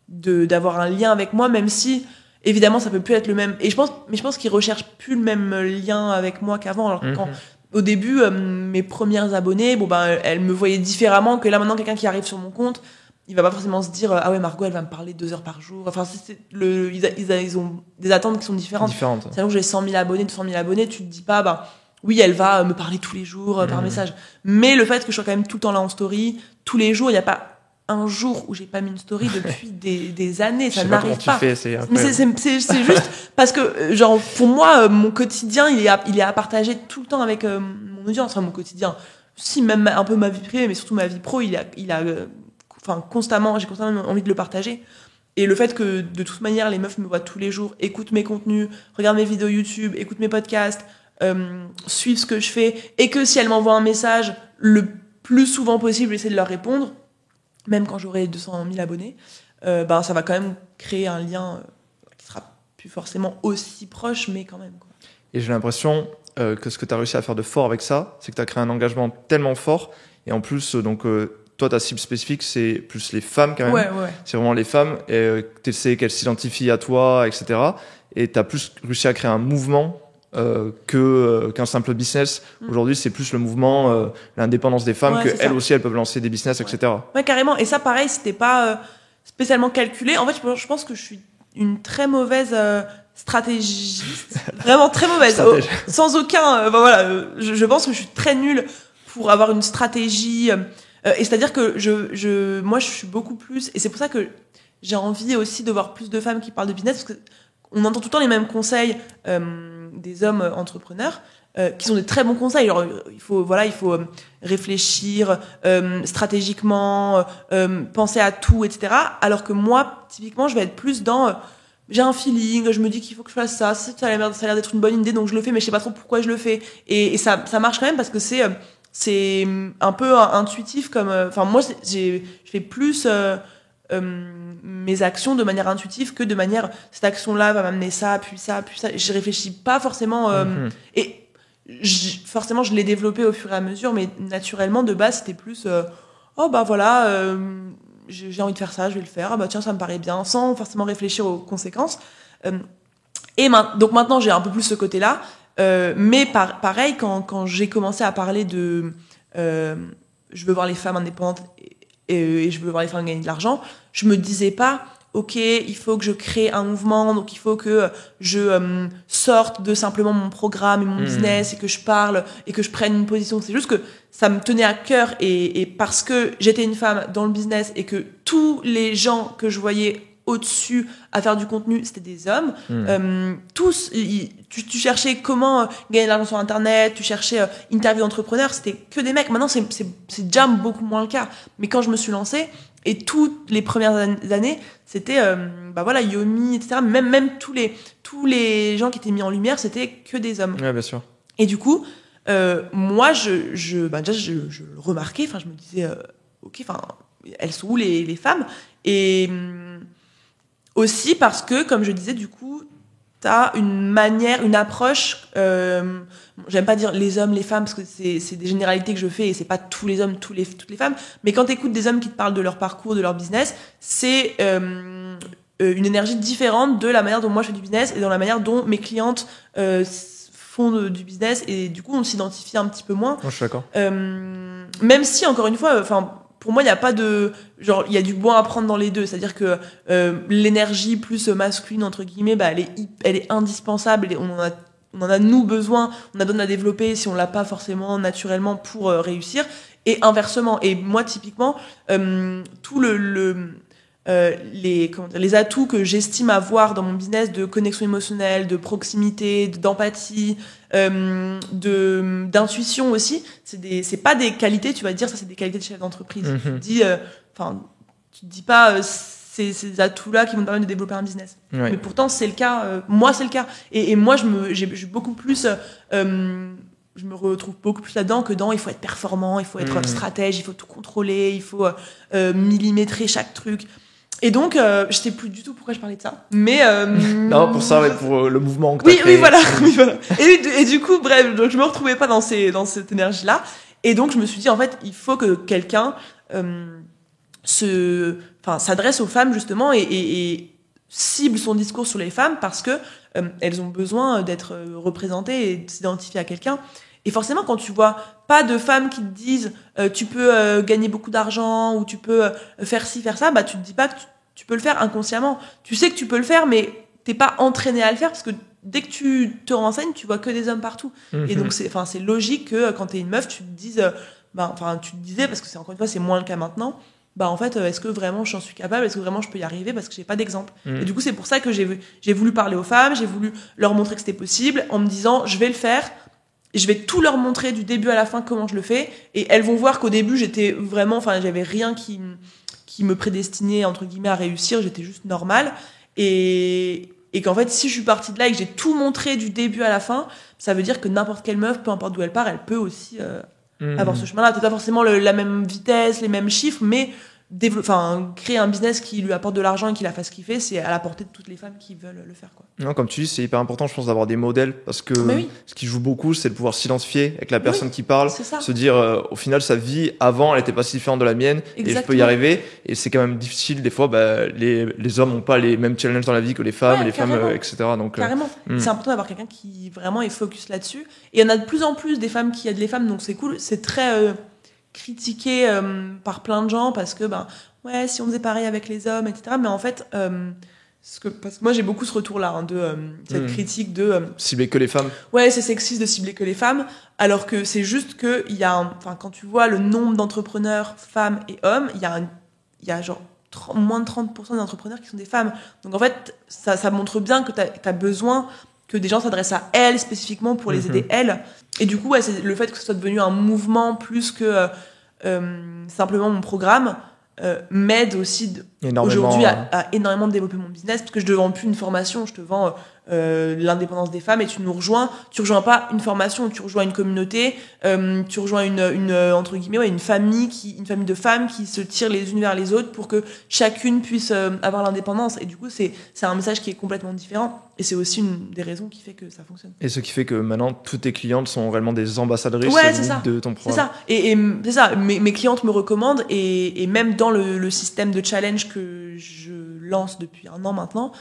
d'avoir un lien avec moi, même si évidemment ça peut plus être le même. Et je pense qu'ils recherchent plus le même lien avec moi qu'avant. Alors que quand au début, mes premières abonnées, elles me voyaient différemment que là maintenant quelqu'un qui arrive sur mon compte. Il va pas forcément se dire ah ouais Margot elle va me parler 2 heures par jour. Enfin ils ont des attentes qui sont différentes. C'est-à-dire que j'ai 100 000 abonnés, 200 000 abonnés, tu te dis pas oui elle va me parler tous les jours par message. Mais le fait que je sois quand même tout le temps là en story, tous les jours, il y a pas un jour où j'ai pas mis une story depuis des années, ça n'arrive pas. Mais c'est juste parce que genre pour moi mon quotidien il est à partager tout le temps avec mon audience, enfin mon quotidien. Si même un peu ma vie privée mais surtout ma vie pro, constamment, j'ai constamment envie de le partager. Et le fait que, de toute manière, les meufs me voient tous les jours, écoutent mes contenus, regardent mes vidéos YouTube, écoutent mes podcasts, suivent ce que je fais, et que si elles m'envoient un message, le plus souvent possible, j'essaie de leur répondre, même quand j'aurai 200 000 abonnés, ça va quand même créer un lien qui sera plus forcément aussi proche, mais quand même, quoi. Et j'ai l'impression que ce que tu as réussi à faire de fort avec ça, c'est que tu as créé un engagement tellement fort, et en plus, toi, ta cible spécifique, c'est plus les femmes quand même. Ouais. C'est vraiment les femmes. Et tu sais qu'elles s'identifient à toi, etc. Et tu as plus réussi à créer un mouvement qu'un simple business. Aujourd'hui, c'est plus le mouvement, l'indépendance des femmes, qu'elles aussi, elles peuvent lancer des business, etc. Ouais, carrément. Et ça, pareil, c'était pas spécialement calculé. En fait, je pense que je suis une très mauvaise stratégiste. Vraiment très mauvaise. Sans aucun... je pense que je suis très nulle pour avoir une stratégie... et c'est-à-dire que moi je suis beaucoup plus, et c'est pour ça que j'ai envie aussi de voir plus de femmes qui parlent de business, parce que on entend tout le temps les mêmes conseils des hommes entrepreneurs qui sont des très bons conseils. Genre il faut réfléchir stratégiquement, penser à tout, etc. Alors que moi typiquement je vais être plus dans j'ai un feeling, je me dis qu'il faut que je fasse ça a l'air d'être une bonne idée, donc je le fais, mais je sais pas trop pourquoi je le fais, et ça marche quand même parce que c'est un peu intuitif comme moi je fais plus mes actions de manière intuitive que de manière cette action là va m'amener ça puis ça je réfléchis pas forcément et forcément je l'ai développé au fur et à mesure, mais naturellement de base c'était plus j'ai envie de faire ça, je vais le faire, tiens ça me paraît bien, sans forcément réfléchir aux conséquences. Donc maintenant j'ai un peu plus ce côté là. Mais pareil, quand j'ai commencé à parler de je veux voir les femmes indépendantes et je veux voir les femmes gagner de l'argent, je me disais pas ok, il faut que je crée un mouvement, donc il faut que je sorte de simplement mon programme et mon business et que je parle et que je prenne une position. C'est juste que ça me tenait à cœur et parce que j'étais une femme dans le business et que tous les gens que je voyais au-dessus à faire du contenu, c'était des hommes. Tous, tu cherchais comment gagner de l'argent sur Internet, tu cherchais interview d'entrepreneurs, c'était que des mecs. Maintenant, c'est déjà beaucoup moins le cas. Mais quand je me suis lancée, et toutes les premières années, c'était Yomi, etc. Même tous les gens qui étaient mis en lumière, c'était que des hommes. Ouais, bien sûr. Et du coup, moi, je le remarquais. Enfin, je me disais, ok, enfin, elles sont où les femmes? Et aussi parce que, comme je disais, du coup, t'as une approche, j'aime pas dire les hommes, les femmes, parce que c'est des généralités que je fais et c'est pas tous les hommes, toutes les femmes, mais quand t'écoutes des hommes qui te parlent de leur parcours, de leur business, c'est une énergie différente de la manière dont moi je fais du business et dans la manière dont mes clientes font du business, et du coup on s'identifie un petit peu moins. Je suis d'accord. Même si, encore une fois, pour moi, il y a pas de genre, il y a du bon à prendre dans les deux, c'est-à-dire que l'énergie plus masculine entre guillemets, elle est indispensable et on en a nous besoin, on a besoin de la développer si on l'a pas forcément naturellement pour réussir, et inversement. Et moi typiquement tout les atouts que j'estime avoir dans mon business de connexion émotionnelle, de proximité, d'empathie, d'intuition aussi, c'est pas des qualités, tu vas te dire ça c'est des qualités de chef d'entreprise. Tu te dis pas ces atouts-là qui vont te permettre de développer un business. Mais pourtant c'est le cas, moi c'est le cas. Et moi j'ai beaucoup plus je me retrouve beaucoup plus là-dedans que dans il faut être performant, il faut être stratège, il faut tout contrôler, il faut millimétrer chaque truc. Et donc, je sais plus du tout pourquoi je parlais de ça, mais non, pour ça, pour le mouvement que t'as créé. Oui, voilà. Et du coup, bref, donc je me retrouvais pas dans cette énergie-là, et donc je me suis dit en fait, il faut que quelqu'un s'adresse aux femmes justement et cible son discours sur les femmes parce que elles ont besoin d'être représentées et de s'identifier à quelqu'un. Et forcément, quand tu vois pas de femmes qui te disent tu peux gagner beaucoup d'argent ou tu peux faire ci, faire ça, bah tu te dis pas que tu peux le faire inconsciemment. Tu sais que tu peux le faire, mais t'es pas entraîné à le faire parce que dès que tu te renseignes, tu vois que des hommes partout. Et donc c'est logique que quand t'es une meuf, tu te dises, tu te disais parce que c'est encore une fois c'est moins le cas maintenant. Bah en fait, est-ce que vraiment j'en suis capable ? Est-ce que vraiment je peux y arriver ? Parce que j'ai pas d'exemple. Et du coup, c'est pour ça que j'ai voulu parler aux femmes, j'ai voulu leur montrer que c'était possible en me disant je vais le faire. Je vais tout leur montrer du début à la fin comment je le fais et elles vont voir qu'au début j'étais vraiment j'avais rien qui me prédestinait entre guillemets à réussir, j'étais juste normale et qu'en fait si je suis partie de là et que j'ai tout montré du début à la fin, ça veut dire que n'importe quelle meuf, peu importe d'où elle part, elle peut aussi avoir ce chemin-là, peut-être pas forcément la même vitesse, les mêmes chiffres, mais créer un business qui lui apporte de l'argent et qui la fasse kiffer, c'est à la portée de toutes les femmes qui veulent le faire, quoi. Non, comme tu dis, c'est hyper important, je pense, d'avoir des modèles parce que ce qui joue beaucoup, c'est de pouvoir s'identifier avec la personne qui parle, se dire au final sa vie avant, elle était pas si différente de la mienne. Exactement. Et je peux y arriver. Et c'est quand même difficile des fois. Les hommes n'ont pas les mêmes challenges dans la vie que les femmes, femmes, etc. Donc carrément. C'est important d'avoir quelqu'un qui vraiment est focus là-dessus. Et il y en a de plus en plus des femmes qui aident les femmes, donc c'est cool. C'est très critiqué par plein de gens parce que si on faisait pareil avec les hommes, etc. Mais en fait parce que moi j'ai beaucoup ce retour là de cette critique de cibler que les femmes. Ouais, c'est sexiste de cibler que les femmes, alors que c'est juste que il y a quand tu vois le nombre d'entrepreneurs femmes et hommes, il y a genre moins de 30% des entrepreneurs qui sont des femmes. Donc en fait ça montre bien que t'as besoin que des gens s'adressent à elles spécifiquement pour les aider elles. Et du coup c'est le fait que ce soit devenu un mouvement plus que simplement mon programme m'aide aussi aujourd'hui à énormément développer mon business parce que je te vends plus une formation, je te vends l'indépendance des femmes et tu rejoins pas une formation, tu rejoins une communauté, tu rejoins une entre guillemets une famille de femmes qui se tirent les unes vers les autres pour que chacune puisse avoir l'indépendance. Et du coup c'est un message qui est complètement différent et c'est aussi une des raisons qui fait que ça fonctionne. Et ce qui fait que maintenant toutes tes clientes sont réellement des ambassadrices de ton programme. C'est ça. Et c'est ça, mes clientes me recommandent et même dans le système de challenge que je lance depuis 1 an maintenant,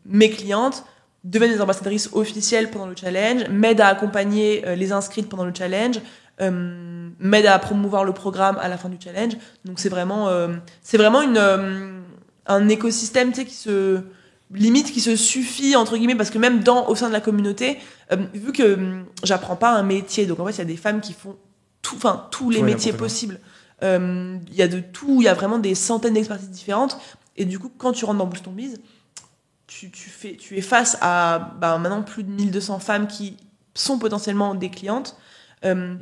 mes clientes deviennent des ambassadrices officielles pendant le challenge, m'aident à accompagner les inscrites pendant le challenge, m'aident à promouvoir le programme à la fin du challenge. Donc c'est vraiment un écosystème, tu sais, qui se suffit entre guillemets, parce que même au sein de la communauté, vu que j'apprends pas un métier, donc en fait il y a des femmes qui font tous les métiers possibles. Il y a de tout, il y a vraiment des centaines d'expertises différentes. Et du coup, quand tu rentres dans Boost Ton Biz, tu es face à maintenant plus de 1200 femmes qui sont potentiellement des clientes.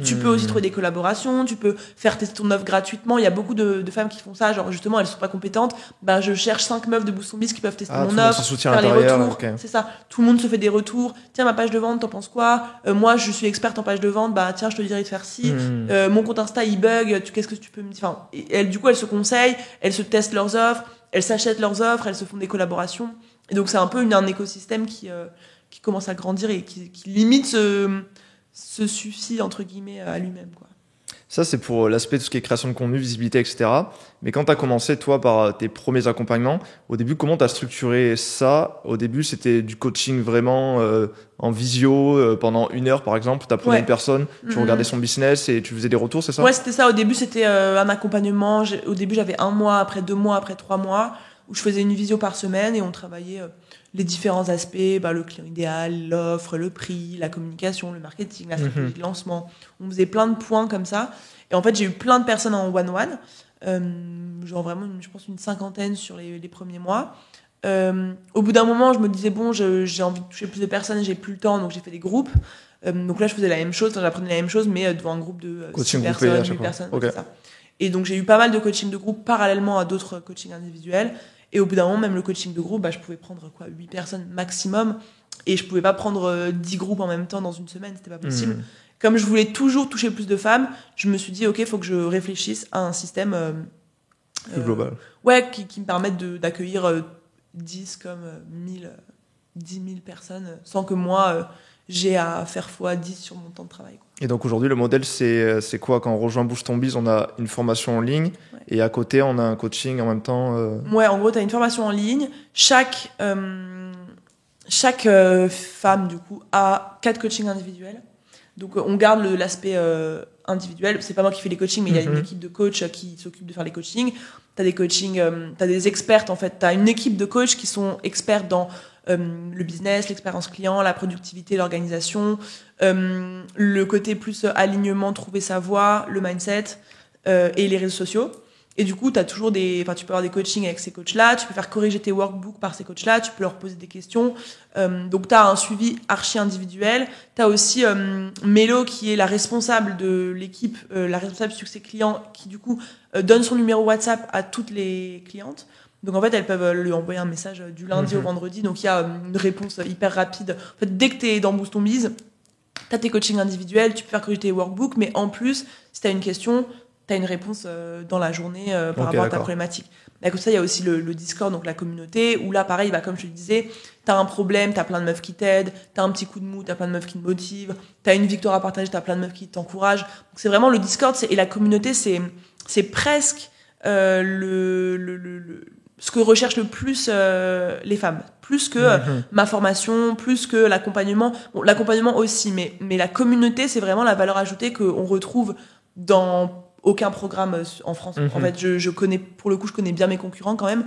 Tu peux aussi trouver des collaborations, tu peux faire tester ton offre gratuitement. Il y a beaucoup de femmes qui font ça, genre justement elles sont pas compétentes, je cherche 5 meufs de Boost Ton Biz qui peuvent tester mon offre, faire les retours. Okay. C'est ça, tout le monde se fait des retours. Tiens, ma page de vente, t'en penses quoi? Moi je suis experte en page de vente, tiens, je te dirais de faire ci. Mon compte Insta il bug, qu'est-ce que tu peux me dire? Du coup elles se conseillent, elles se testent leurs offres, elles s'achètent leurs offres, elles se font des collaborations. Et donc c'est un peu un écosystème qui commence à grandir et qui limite se suffit entre guillemets à lui-même, quoi. Ça c'est pour l'aspect de ce qui est création de contenu, visibilité, etc. Mais quand tu as commencé toi par tes premiers accompagnements, au début comment tu as structuré ça? Au début c'était du coaching vraiment en visio pendant 1 heure par exemple, tu apprenais une personne, tu regardais son business et tu faisais des retours, c'est ça? Ouais, c'était ça. Au début c'était un accompagnement. Au début j'avais 1 mois, après 2 mois, après 3 mois où je faisais une visio par semaine et on travaillait les différents aspects, le client idéal, l'offre, le prix, la communication, le marketing, la stratégie de lancement. On faisait plein de points comme ça. Et en fait, j'ai eu plein de personnes en one-one. genre vraiment, je pense, une cinquantaine sur les premiers mois. Au bout d'un moment, je me disais, bon, j'ai envie de toucher plus de personnes, j'ai plus le temps, donc j'ai fait des groupes. Donc là, je faisais la même chose, j'apprenais la même chose, mais devant un groupe de 6 personnes, 8 personnes. Okay. Ça. Et donc, j'ai eu pas mal de coaching de groupe parallèlement à d'autres coachings individuels. Et au bout d'un moment, même le coaching de groupe, je pouvais prendre 8 personnes maximum. Et je pouvais pas prendre 10 groupes en même temps dans une semaine, c'était pas possible. Comme je voulais toujours toucher plus de femmes, je me suis dit, ok, il faut que je réfléchisse à un système plus global. Ouais, qui me permette d'accueillir 10 comme 10 000 personnes sans que moi, j'ai à faire x10 sur mon temps de travail. Quoi. Et donc aujourd'hui, le modèle, c'est quoi? Quand on rejoint Boost Ton Biz, on a une formation en ligne et à côté, on a un coaching en même temps Ouais, en gros, tu as une formation en ligne. Chaque femme, du coup, a 4 coachings individuels. Donc, on garde l'aspect individuel. C'est pas moi qui fais les coachings, mais il y a une équipe de coachs qui s'occupe de faire les coachings. T'as des coachings, t'as des expertes, en fait. T'as une équipe de coachs qui sont experts dans le business, l'expérience client, la productivité, l'organisation, le côté plus alignement, trouver sa voie, le mindset et les réseaux sociaux. Et du coup, tu peux avoir des coachings avec ces coachs-là, tu peux faire corriger tes workbooks par ces coachs-là, tu peux leur poser des questions. Donc, tu as un suivi archi individuel. Tu as aussi Mélo, qui est la responsable de l'équipe, la responsable succès client, qui du coup donne son numéro WhatsApp à toutes les clientes. Donc, en fait, elles peuvent lui envoyer un message du lundi au vendredi. Donc, il y a une réponse hyper rapide. En fait, dès que tu es dans Boost Ton Biz, tu as tes coachings individuels, tu peux faire corriger tes workbooks, mais en plus, si tu as une question, tu as une réponse dans la journée par rapport à ta problématique. À côté de ça, il y a aussi le Discord, donc la communauté, où là, pareil, comme je te le disais, tu as un problème, tu as plein de meufs qui t'aident, tu as un petit coup de mou, tu as plein de meufs qui te motivent, tu as une victoire à partager, tu as plein de meufs qui t'encouragent. Donc, c'est vraiment le Discord et la communauté, c'est presque ce que recherchent le plus les femmes. Plus que ma formation, plus que l'accompagnement. Bon, l'accompagnement aussi, mais la communauté, c'est vraiment la valeur ajoutée qu'on retrouve dans aucun programme en France. En fait, je connais bien mes concurrents quand même.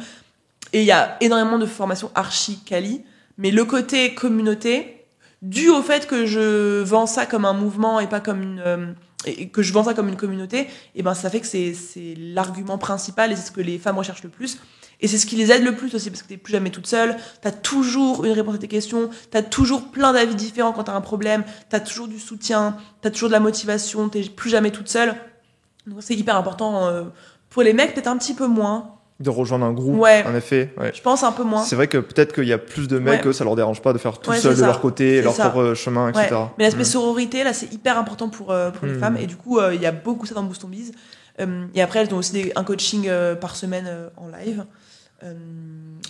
Et il y a énormément de formations archi quali. Mais le côté communauté, dû au fait que je vends ça comme un mouvement et pas comme et que je vends ça comme une communauté, et ben ça fait que c'est l'argument principal et c'est ce que les femmes recherchent le plus. Et c'est ce qui les aide le plus aussi, parce que t'es plus jamais toute seule, t'as toujours une réponse à tes questions, t'as toujours plein d'avis différents quand t'as un problème, t'as toujours du soutien, t'as toujours de la motivation, t'es plus jamais toute seule. Donc c'est hyper important pour les mecs, peut-être un petit peu moins. De rejoindre un groupe, en effet. Ouais. Je pense un peu moins. C'est vrai que peut-être qu'il y a plus de mecs que ça leur dérange pas de faire tout seul de leur côté, leur propre chemin, etc. Mais l'aspect sororité, là, c'est hyper important pour les femmes. Et du coup, il y a beaucoup ça dans Boost Ton Biz. Et après, elles ont aussi un coaching par semaine en live.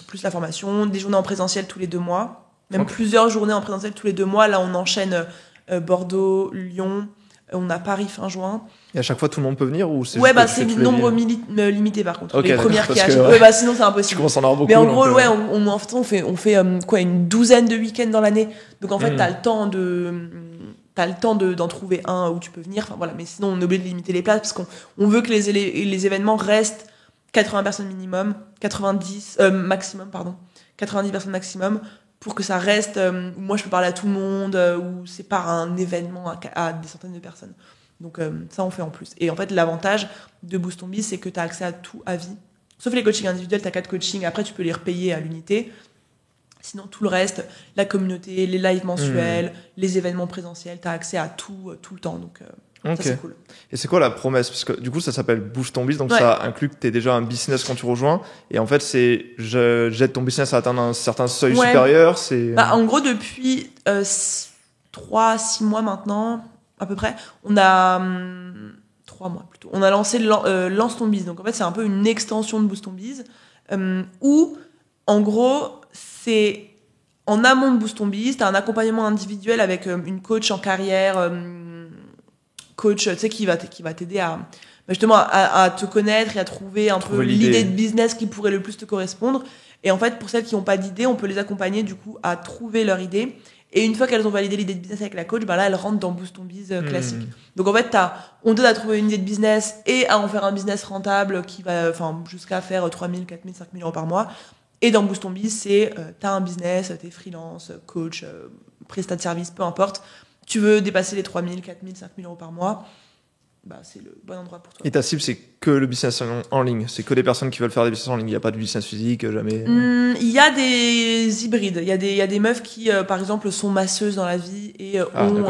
Plus la formation, des journées en présentiel tous les 2 mois. Même plusieurs journées en présentiel tous les 2 mois. Là, on enchaîne Bordeaux, Lyon. On a Paris fin juin. Et à chaque fois, tout le monde peut venir ou c'est c'est nombre limité par contre. Okay, les premières qui achètent. Sinon c'est impossible. Tu commences à en avoir beaucoup. Mais en gros, on fait une douzaine de week-ends dans l'année. Donc en fait, t'as le temps d'en trouver un où tu peux venir. Enfin voilà. Mais sinon, on est obligé de limiter les places parce qu'on veut que les événements restent 80 personnes minimum, 90 maximum, pardon, 90 personnes maximum. Pour que ça reste, où moi je peux parler à tout le monde, où c'est pas un événement à des centaines de personnes. Donc ça on fait en plus. Et en fait l'avantage de Boost Ton Biz, c'est que tu as accès à tout à vie. Sauf les coachings individuels, tu as 4 coachings, après tu peux les repayer à l'unité. Sinon tout le reste, la communauté, les lives mensuels, les événements présentiels, tu as accès à tout le temps. Donc ça c'est cool. Et c'est quoi la promesse? Parce que du coup ça s'appelle Boost Ton Biz, donc ça inclut que tu es déjà un business quand tu rejoins. Et en fait j'aide ton business à atteindre un certain seuil supérieur. En gros depuis 3-6 mois maintenant, à peu près, on a 3 mois plutôt. On a lancé Lance Ton Biz. Donc en fait c'est un peu une extension de Boost Ton Biz où en gros c'est en amont de Boost Ton Biz, tu as un accompagnement individuel avec une coach en carrière, coach, tu sais, qui va t'aider à justement à te connaître et à trouver un peu l'idée de business qui pourrait le plus te correspondre. Et en fait, pour celles qui n'ont pas d'idée, on peut les accompagner du coup à trouver leur idée. Et une fois qu'elles ont validé l'idée de business avec la coach, là, elles rentrent dans Boost Ton Biz classique. Donc en fait, on t'aide à trouver une idée de business et à en faire un business rentable qui va, jusqu'à faire 3 000, 4 000, 5 000 euros par mois. Et dans Boost Ton Biz, t'as un business, t'es freelance, coach, prestat de service, peu importe. Tu veux dépasser les 3 000, 4 000, 5 000 euros par mois. c'est le bon endroit pour toi. Et ta cible, c'est que le business en ligne? C'est que les personnes qui veulent faire des business en ligne? Il n'y a pas de business physique, jamais? Il y a des hybrides. Il y a des meufs qui, par exemple, sont masseuses dans la vie et ont...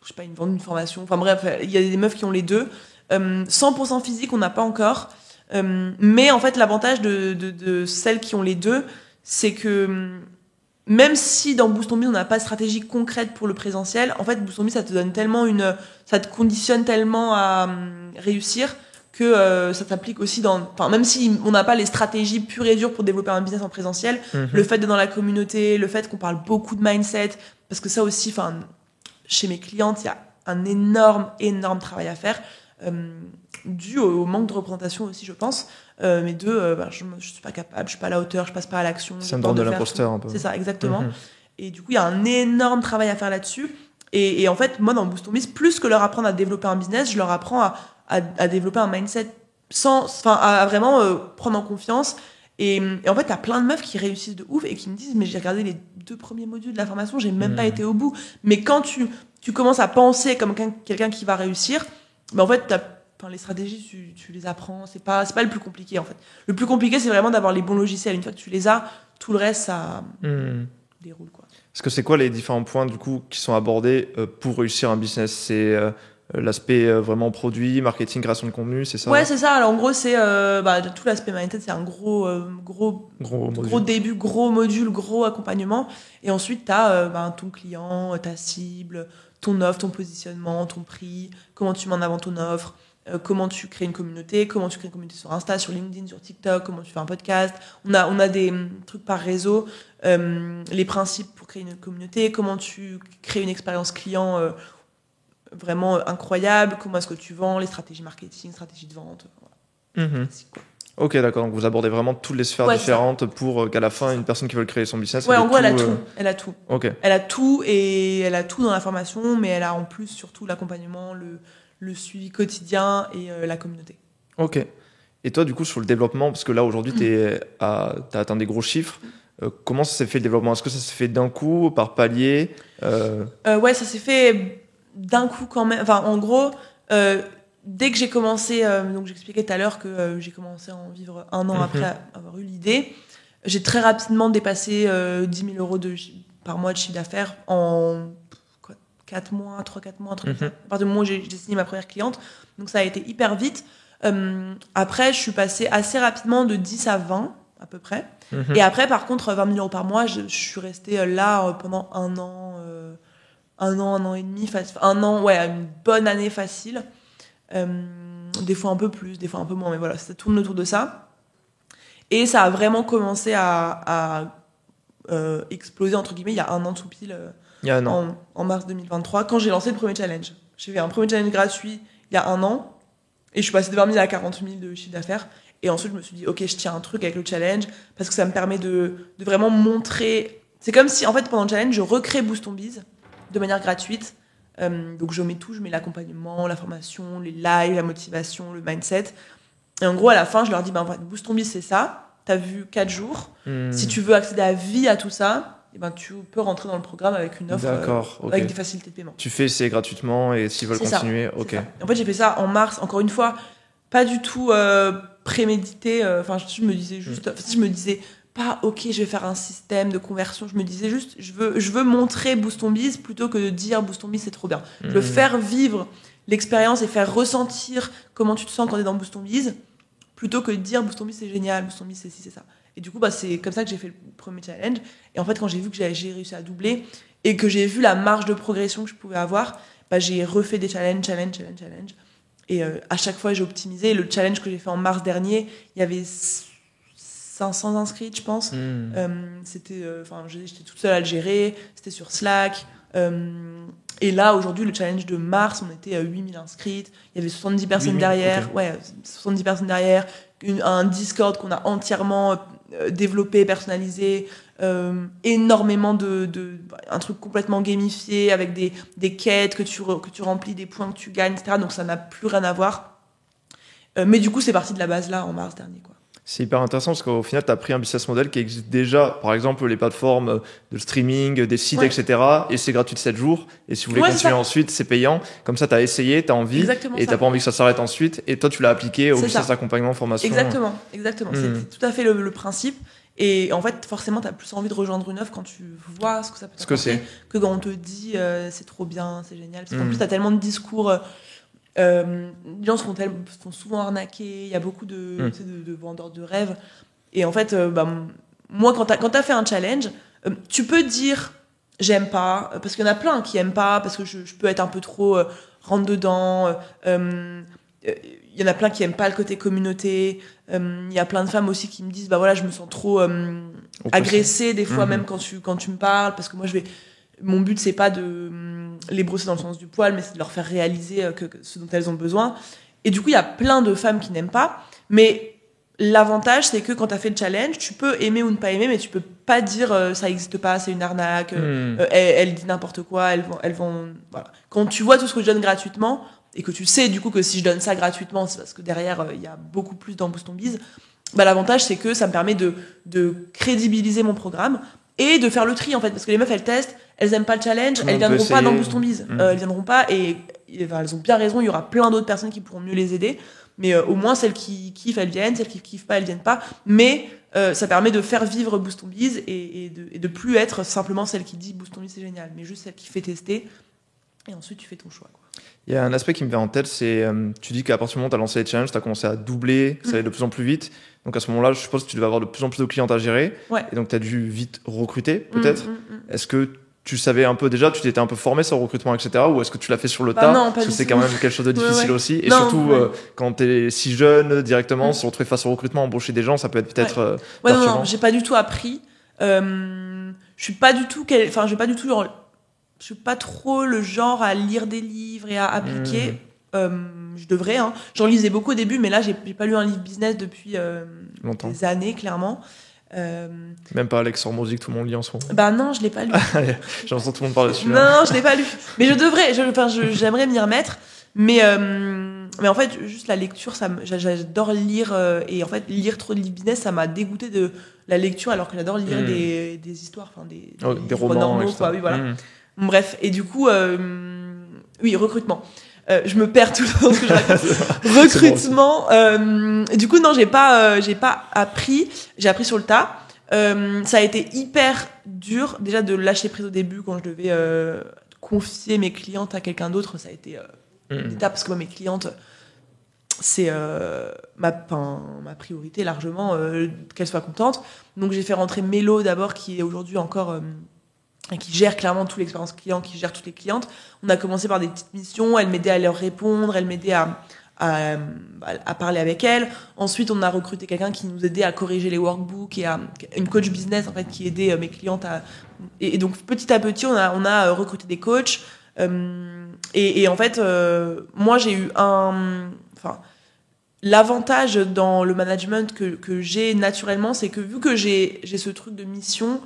je sais pas, ils vendent une formation. Enfin bref, il y a des meufs qui ont les deux. 100% physique, on n'a pas encore. Mais en fait, l'avantage de celles qui ont les deux, c'est que même si dans Boost Ton Biz, on n'a pas de stratégie concrète pour le présentiel, en fait, Boost Ton Biz, ça te donne tellement ça te conditionne tellement à réussir que ça t'applique aussi même si on n'a pas les stratégies pures et dures pour développer un business en présentiel, le fait d'être dans la communauté, le fait qu'on parle beaucoup de mindset, parce que ça aussi, chez mes clientes, il y a un énorme travail à faire, dû au manque de représentation aussi, je pense. Mais je suis pas capable, je suis pas à la hauteur, je passe pas à l'action. Syndrome de l'imposteur un peu. C'est ça, exactement. Et du coup, il y a un énorme travail à faire là-dessus. Et en fait, moi, dans Boost Ton Biz, plus que leur apprendre à développer un business, je leur apprends à développer un mindset à vraiment prendre en confiance. Et en fait, t'as plein de meufs qui réussissent de ouf et qui me disent, mais j'ai regardé les 2 premiers modules de la formation, j'ai même pas été au bout. Mais quand tu commences à penser comme quelqu'un qui va réussir, en fait, les stratégies, tu les apprends. C'est pas le plus compliqué, en fait. Le plus compliqué, c'est vraiment d'avoir les bons logiciels. Une fois que tu les as, tout le reste, ça déroule, quoi. Est-ce que c'est quoi les différents points, du coup, qui sont abordés pour réussir un business? C'est l'aspect vraiment produit, marketing, création de contenu, c'est ça? Ouais, c'est ça. Alors, en gros, c'est tout l'aspect mindset, c'est un gros début, gros module, gros accompagnement. Et ensuite, t'as ton client, ta cible, ton offre, ton positionnement, ton prix, comment tu mets en avant ton offre, comment tu crées une communauté, comment tu crées une communauté sur Insta, sur LinkedIn, sur TikTok, comment tu fais un podcast. On a des trucs par réseau, les principes pour créer une communauté, comment tu crées une expérience client vraiment incroyable, comment est-ce que tu vends, les stratégies marketing, stratégies de vente. Voilà. Ok, d'accord. Donc vous abordez vraiment toutes les sphères différentes pour qu'à la fin, une personne qui veut créer son business... Ouais, en gros, elle a tout. Elle a tout. Ok. Elle a tout et elle a tout dans la formation, mais elle a en plus surtout l'accompagnement, le suivi quotidien et la communauté. Ok. Et toi, du coup, sur le développement, parce que là, aujourd'hui, t'as atteint des gros chiffres, comment ça s'est fait le développement? Est-ce que ça s'est fait d'un coup, par palier? Ouais, ça s'est fait d'un coup quand même. Enfin, en gros, dès que j'ai commencé, donc j'expliquais tout à l'heure que j'ai commencé à en vivre 1 an après avoir eu l'idée, j'ai très rapidement dépassé 10 000 euros par mois de chiffre d'affaires en 3-4 mois, un truc comme ça. À partir du moment où j'ai signé ma première cliente. Donc ça a été hyper vite. Après, je suis passée assez rapidement de 10 à 20 à peu près. Et après, par contre, 20 000 euros par mois, je suis restée là pendant 1 an, 1 an et demi, une bonne année facile. Des fois un peu plus, des fois un peu moins, mais voilà, ça tourne autour de ça. Et ça a vraiment commencé à exploser, entre guillemets, il y a 1 an tout pile, en mars 2023, quand j'ai lancé le premier challenge. J'ai fait un premier challenge gratuit il y a 1 an, et je suis passée de 20 000 à 40 000 de chiffre d'affaires. Et ensuite, je me suis dit, ok, je tiens un truc avec le challenge, parce que ça me permet de vraiment montrer... C'est comme si, en fait, pendant le challenge, je recrée Boost Ton Biz de manière gratuite. Donc je mets tout, je mets l'accompagnement, la formation, les lives, la motivation, le mindset. Et en gros, à la fin, je leur dis, Boost Ton Biz, c'est ça. T'as vu 4 jours. Si tu veux accéder à vie à tout ça, tu peux rentrer dans le programme avec une offre avec des facilités de paiement. Tu fais essayer gratuitement et s'ils veulent continuer, ok. En fait, j'ai fait ça en mars, encore une fois, pas du tout prémédité. Je me disais juste, je me disais pas, ok, je vais faire un système de conversion. Je me disais juste, je veux montrer Boost Ton Biz plutôt que de dire Boost Ton Biz, c'est trop bien. Je veux faire vivre l'expérience et faire ressentir comment tu te sens quand tu es dans Boost Ton Biz plutôt que de dire Boost Ton Biz, c'est génial, Boost Ton Biz, c'est ci, c'est ça. Et du coup, c'est comme ça que j'ai fait le premier challenge. Et en fait, quand j'ai vu que j'ai réussi à doubler et que j'ai vu la marge de progression que je pouvais avoir, j'ai refait des challenges. Et à chaque fois, j'ai optimisé. Le challenge que j'ai fait en mars dernier, il y avait 500 inscrits, je pense. J'étais toute seule à le gérer. C'était sur Slack. Et là, aujourd'hui, le challenge de mars, on était à 8000 inscrites. Il y avait 70 personnes derrière. Okay. Ouais, 70 personnes derrière. Un Discord qu'on a entièrement développé, personnalisé. Énormément un truc complètement gamifié avec des quêtes que tu remplis, des points que tu gagnes, etc. Donc ça n'a plus rien à voir. Mais du coup, c'est parti de la base là, en mars dernier, quoi. C'est hyper intéressant parce qu'au final, tu as pris un business model qui existe déjà. Par exemple, les plateformes de streaming, des sites, etc. Et c'est gratuit de 7 jours. Et si vous voulez continuer ensuite, c'est payant. Comme ça, tu as essayé, tu as envie. Exactement et tu n'as pas envie que ça s'arrête ensuite. Et toi, tu l'as appliqué au business d'accompagnement, formation. Exactement. C'est tout à fait le principe. Et en fait, forcément, tu as plus envie de rejoindre une offre quand tu vois ce que ça peut t'apporter que quand on te dit c'est trop bien, c'est génial. Parce qu'en plus, tu as tellement de discours. Les gens sont souvent arnaqués, il y a beaucoup de vendeurs de rêves. Et en fait, moi, quand t'as fait un challenge, tu peux dire j'aime pas, parce qu'il y en a plein qui aiment pas, parce que je peux être un peu trop rentre dedans. Il y en a plein qui aiment pas le côté communauté. Il y a plein de femmes aussi qui me disent voilà, je me sens trop agressée des fois, même quand tu me parles, parce que moi mon but c'est pas de les brosser dans le sens du poil, mais c'est de leur faire réaliser que ce dont elles ont besoin. Et du coup, il y a plein de femmes qui n'aiment pas, mais l'avantage c'est que quand tu as fait le challenge, tu peux aimer ou ne pas aimer, mais tu peux pas dire ça existe pas, c'est une arnaque, elle dit n'importe quoi, elles vont voilà. Quand tu vois tout ce que je donne gratuitement et que tu sais du coup que si je donne ça gratuitement, c'est parce que derrière il y a beaucoup plus dans Boost Ton Biz, l'avantage c'est que ça me permet de crédibiliser mon programme et de faire le tri en fait, parce que les meufs elles testent, elles aiment pas le challenge, elles viendront pas dans Boost Ton Biz, elles viendront pas et elles ont bien raison, il y aura plein d'autres personnes qui pourront mieux les aider, mais au moins celles qui kiffent elles viennent, celles qui kiffent pas elles viennent pas, mais ça permet de faire vivre Boost Ton Biz et de plus être simplement celle qui dit Boost Ton Biz c'est génial, mais juste celle qui fait tester et ensuite tu fais ton choix quoi. Il y a un aspect qui me vient en tête, c'est tu dis qu'à partir du moment où tu as lancé les challenges, tu as commencé à doubler, que ça allait de plus en plus vite. Donc à ce moment-là, je suppose que tu devais avoir de plus en plus de clientes à gérer. Ouais. Et donc tu as dû vite recruter, peut-être. Est-ce que tu savais un peu déjà, tu t'étais un peu formé sur le recrutement, etc. Ou est-ce que tu l'as fait sur le tas? Non, parce que c'est quand même quelque chose de difficile aussi. Et surtout, quand tu es si jeune, directement, se retrouver face au recrutement, embaucher des gens, ça peut être peut-être non, j'ai pas du tout appris. Je suis pas du tout... je suis pas trop le genre à lire des livres et à appliquer. Je devrais, hein. J'en lisais beaucoup au début, mais là, j'ai pas lu un livre business depuis des années, clairement. Même pas Alex Hormozy que tout le monde lit en ce moment. Non, je l'ai pas lu. J'entends tout le monde parler dessus. Non, je l'ai pas lu. Mais je devrais. J'aimerais m'y remettre. Mais en fait, juste la lecture, j'adore lire. Et en fait, lire trop de livres business, ça m'a dégoûté de la lecture, alors que j'adore lire des histoires, des romans normaux, quoi. Oui, voilà. Bref, et du coup, oui, recrutement. Je me perds tout le temps dans ce que je raconte. Recrutement. Du coup, non, j'ai pas appris. J'ai appris sur le tas. Ça a été hyper dur, déjà, de lâcher prise au début quand je devais confier mes clientes à quelqu'un d'autre. Ça a été une étape, parce que moi, mes clientes, c'est ma priorité largement, qu'elles soient contentes. Donc, j'ai fait rentrer Mélo d'abord, qui est aujourd'hui encore... qui gère clairement toute l'expérience client, qui gère toutes les clientes. On a commencé par des petites missions, elle m'aidait à leur répondre, elle m'aidait à parler avec elles. Ensuite, on a recruté quelqu'un qui nous aidait à corriger les workbooks et une coach business en fait qui aidait mes clientes et donc petit à petit on a recruté des coachs et en fait moi j'ai eu l'avantage dans le management que j'ai naturellement, c'est que vu que j'ai ce truc de mission,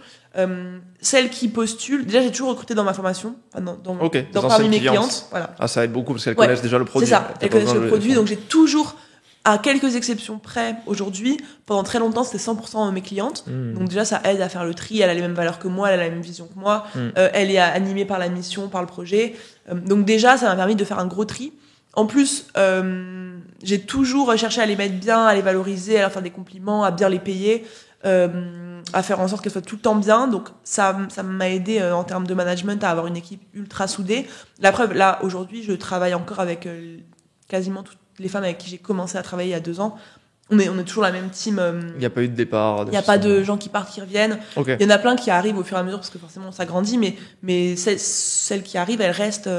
celles qui postulent, déjà j'ai toujours recruté dans ma formation, parmi mes clientes. Voilà. Ah, ça aide beaucoup parce qu'elles connaissent déjà le produit. C'est ça, elles connaissent le produit, donc j'ai toujours, à quelques exceptions près aujourd'hui, pendant très longtemps c'était 100% mes clientes, donc déjà ça aide à faire le tri, elle a les mêmes valeurs que moi, elle a la même vision que moi, elle est animée par la mission, par le projet, donc déjà ça m'a permis de faire un gros tri. En plus, j'ai toujours cherché à les mettre bien, à les valoriser, à leur faire des compliments, à bien les payer, à faire en sorte qu'elles soient tout le temps bien. Donc ça m'a aidé en termes de management à avoir une équipe ultra soudée. La preuve, là, aujourd'hui, je travaille encore avec quasiment toutes les femmes avec qui j'ai commencé à travailler il y a 2 ans. On est toujours la même team. Il n'y a pas eu de départ. Il n'y a pas de gens qui partent, qui reviennent. Okay. Il y en a plein qui arrivent au fur et à mesure parce que forcément ça grandit, mais celles qui arrivent, elles restent...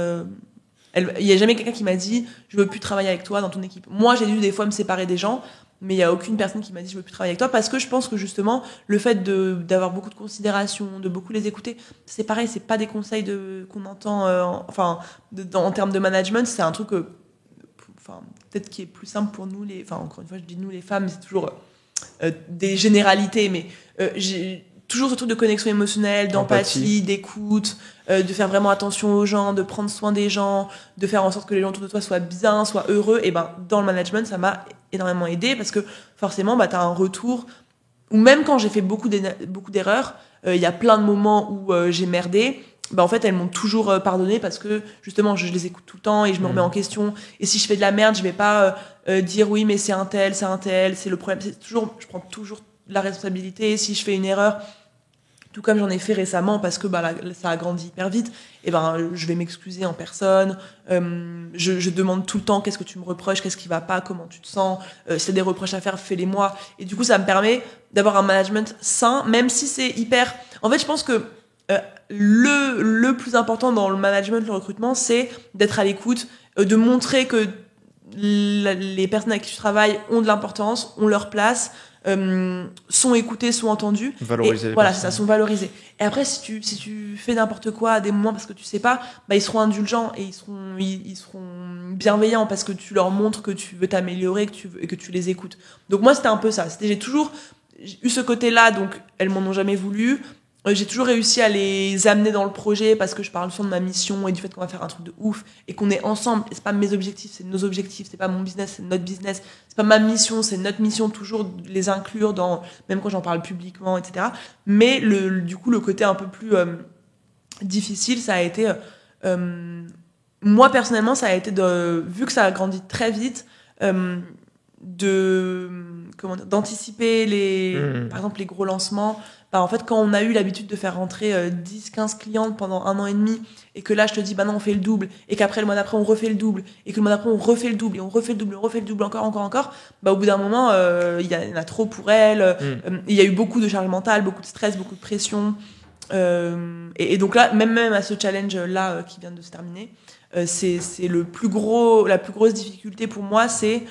Il n'y a jamais quelqu'un qui m'a dit « je veux plus travailler avec toi dans ton équipe ». Moi, j'ai dû des fois me séparer des gens, mais il n'y a aucune personne qui m'a dit « je veux plus travailler avec toi » parce que je pense que justement, le fait d'avoir beaucoup de considération, de beaucoup les écouter, c'est pareil, c'est pas des conseils qu'on entend en termes de management, c'est un truc peut-être qui est plus simple pour nous, encore une fois, je dis nous les femmes, c'est toujours des généralités, mais j'ai toujours ce truc de connexion émotionnelle, d'empathie, d'écoute, de faire vraiment attention aux gens, de prendre soin des gens, de faire en sorte que les gens autour de toi soient bien, soient heureux, et ben dans le management, ça m'a énormément aidé parce que forcément, t'as un retour. Ou même quand j'ai fait beaucoup d'erreurs, il y a plein de moments où j'ai merdé. En fait, elles m'ont toujours pardonné parce que justement, je les écoute tout le temps et je me remets en question. Et si je fais de la merde, je vais pas dire oui, mais c'est un tel, c'est le problème. Je prends toujours la responsabilité. Si je fais une erreur, tout comme j'en ai fait récemment parce que ça a grandi hyper vite, et je vais m'excuser en personne. Je demande tout le temps qu'est-ce que tu me reproches, qu'est-ce qui va pas, comment tu te sens. Si t'as des reproches à faire, fais-les-moi. Et du coup, ça me permet d'avoir un management sain, même si c'est hyper. En fait, je pense que le plus important dans le management, le recrutement, c'est d'être à l'écoute, de montrer que les personnes avec qui tu travailles ont de l'importance, ont leur place, sont écoutées, sont entendues. Valoriser. Voilà, c'est ça, sont valorisées. Et après, si tu fais n'importe quoi à des moments parce que tu sais pas, ils seront indulgents et ils seront bienveillants parce que tu leur montres que tu veux t'améliorer, et que tu les écoutes. Donc moi, c'était un peu ça. J'ai toujours eu ce côté-là, donc elles m'en ont jamais voulu. J'ai toujours réussi à les amener dans le projet parce que je parle souvent de ma mission et du fait qu'on va faire un truc de ouf et qu'on est ensemble. Et c'est pas mes objectifs, c'est nos objectifs. C'est pas mon business, c'est notre business. C'est pas ma mission, c'est notre mission. Toujours les inclure dans, même quand j'en parle publiquement, etc. Mais du coup, le côté un peu plus difficile, ça a été, moi personnellement, ça a été vu que ça a grandi très vite, d'anticiper par exemple les gros lancements. En fait, quand on a eu l'habitude de faire rentrer 10-15 clientes pendant 1 an et demi, et que là, je te dis, non, on fait le double, et qu'après, le mois d'après, on refait le double, et que le mois d'après, on refait le double, et on refait le double, on refait le double, encore, au bout d'un moment, il y en a trop pour elles. Il y a eu beaucoup de charge mentale, beaucoup de stress, beaucoup de pression. Et donc là, même à ce challenge-là qui vient de se terminer, c'est la plus grosse difficulté pour moi, c'est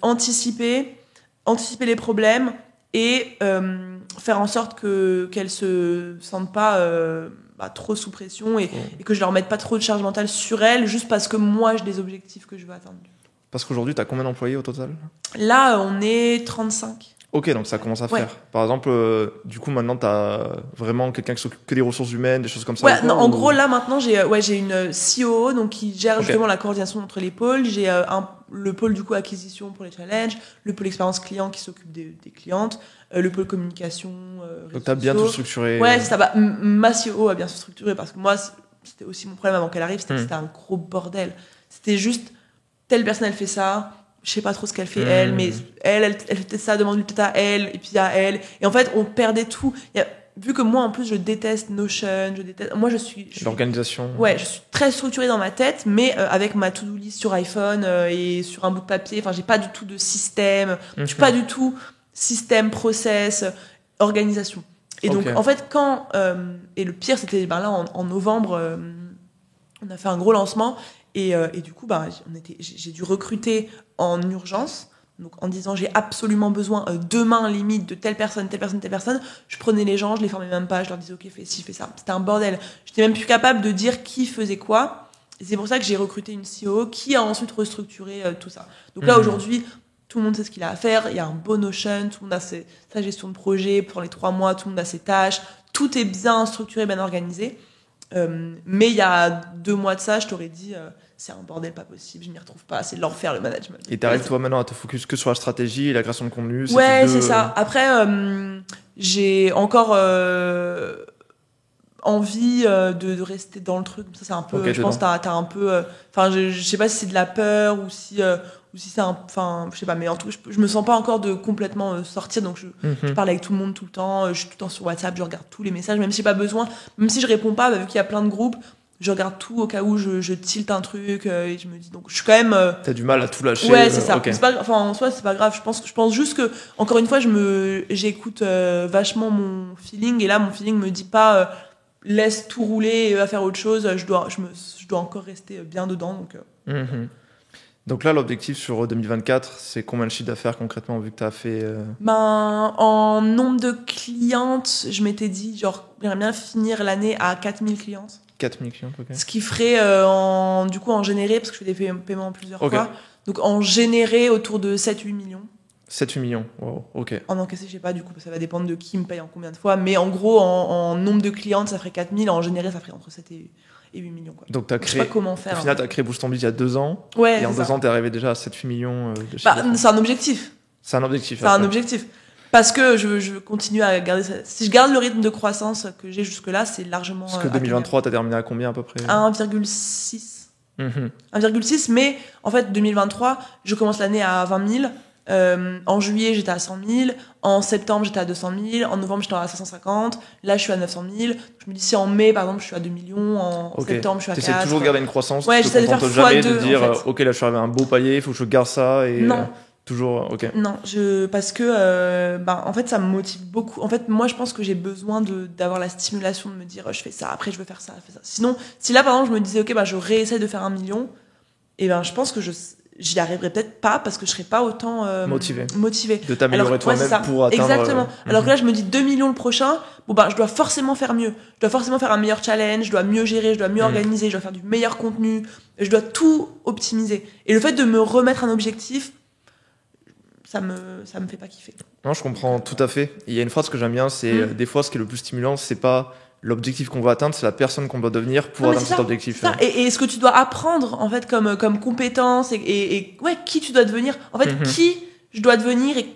anticiper les problèmes et faire en sorte qu'elles se sentent pas trop sous pression et que je leur mette pas trop de charge mentale sur elles juste parce que moi j'ai des objectifs que je veux atteindre. Parce qu'aujourd'hui, tu as combien d'employés au total ? Là, on est 35. Ok, donc ça commence à faire. Par exemple, du coup, maintenant, tu as vraiment quelqu'un qui s'occupe que des ressources humaines, des choses comme ça. Ouais, non, en gros, là, maintenant, j'ai une COO donc, qui gère justement la coordination entre les pôles. J'ai le pôle, du coup, acquisition pour les challenges, le pôle expérience client qui s'occupe des clientes, le pôle communication. Donc, tu as bien tout structuré. Ouais, c'est ça. Ma COO a bien tout structuré parce que moi, c'était aussi mon problème avant qu'elle arrive, c'était un gros bordel. C'était juste, telle personne, elle fait ça. Je sais pas trop ce qu'elle fait elle, mais elle fait peut-être ça, demande peut-être à elle, et puis à elle. Et en fait, on perdait tout. Vu que moi, en plus, je déteste Notion, moi, je suis l'organisation. Ouais, je suis très structurée dans ma tête, mais avec ma to-do list sur iPhone et sur un bout de papier. Enfin, j'ai pas du tout de système. Je suis pas du tout système, process, organisation. Et donc, en fait, et le pire, c'était là, en novembre, on a fait un gros lancement. Et du coup, j'ai dû recruter en urgence, donc en disant j'ai absolument besoin demain limite de telle personne. Je prenais les gens, je les formais même pas, je leur disais ok, fais ci, fais ça. C'était un bordel. J'étais même plus capable de dire qui faisait quoi. Et c'est pour ça que j'ai recruté une CEO qui a ensuite restructuré tout ça. Donc là aujourd'hui, tout le monde sait ce qu'il a à faire. Il y a un beau Notion, tout le monde a sa gestion de projet pour les 3 mois, tout le monde a ses tâches. Tout est bien structuré, bien organisé. Mais il y a 2 mois de ça, je t'aurais dit c'est un bordel pas possible, je m'y retrouve pas, c'est de l'enfer le management. Et t'arrives toi maintenant à te focus que sur la stratégie et la création de contenu. Ouais, c'est ça. Après, j'ai encore envie de rester dans le truc. Ça, c'est un peu. Je pense que t'as un peu. Enfin, je sais pas si c'est de la peur ou si c'est un. Enfin, je sais pas. Mais en tout cas, je me sens pas encore de complètement sortir. Donc, je parle avec tout le monde tout le temps. Je suis tout le temps sur WhatsApp. Je regarde tous les messages, même si j'ai pas besoin. Même si je réponds pas, vu qu'il y a plein de groupes. Je regarde tout au cas où je tilte un truc et je me dis donc je suis quand même t'as du mal à tout lâcher. Ouais, c'est ça. Okay. C'est pas, en soi c'est pas grave, je pense juste que encore une fois j'écoute vachement mon feeling et là mon feeling me dit pas laisse tout rouler et va faire autre chose, je dois encore rester bien dedans donc Donc là, l'objectif sur 2024, c'est combien de chiffre d'affaires concrètement, vu que tu as fait... En nombre de clientes, je m'étais dit, j'aimerais bien finir l'année à 4000 clientes. 4000 clientes, ok. Ce qui ferait, en généré, parce que je fais des paiements en plusieurs fois, donc en généré autour de 7-8 millions. 7-8 millions, wow, ok. En encaissé, je sais pas, du coup, ça va dépendre de qui me paye en combien de fois. Mais en gros, en nombre de clientes, ça ferait 4000. En général, ça ferait entre 7 et 8 millions. Quoi. Donc, je sais pas comment faire. Au final, tu as créé Boost Ton Biz il y a 2 ans. Ouais, et en 2 ans, tu es arrivé déjà à 7-8 millions de chiffre d'affaires. C'est un objectif. C'est un objectif. C'est un objectif. Parce que je continue à garder ça. Si je garde le rythme de croissance que j'ai jusque-là, c'est largement. Parce que 2023, tu as terminé à combien à peu près? 1,6. 1,6, mais en fait, 2023, je commence l'année à 20 000. En juillet, j'étais à 100 000. En septembre, j'étais à 200 000. En novembre, j'étais à 550. Là, je suis à 900 000. Je me dis, si en mai, par exemple, je suis à 2 millions. En septembre, je suis à 4. Tu essaies toujours de garder une croissance. Ouais, j'essaie de faire jamais x2, de dire, en fait. ok, là, je suis arrivé à un beau palier, il faut que je garde ça. Et non. Toujours, ok. Non, parce que, en fait, ça me motive beaucoup. En fait, moi, je pense que j'ai besoin d'avoir la stimulation de me dire, je fais ça, après, je veux faire ça, je fais ça. Sinon, si là, par exemple, je me disais, ok, je réessaie de faire 1 million, et je pense que j'y arriverai peut-être pas parce que je serai pas autant motivé. De t'améliorer toi-même pour atteindre. Exactement. Alors que là, je me dis 2 millions le prochain, je dois forcément faire mieux. Je dois forcément faire un meilleur challenge, je dois mieux gérer, je dois mieux organiser, je dois faire du meilleur contenu, je dois tout optimiser. Et le fait de me remettre un objectif, ça me fait pas kiffer. Non, je comprends tout à fait. Il y a une phrase que j'aime bien, c'est des fois, ce qui est le plus stimulant, c'est pas l'objectif qu'on va atteindre, c'est la personne qu'on doit devenir pour atteindre cet objectif. Ça. Et ce que tu dois apprendre, en fait, comme compétence et qui tu dois devenir. En fait, qui je dois devenir et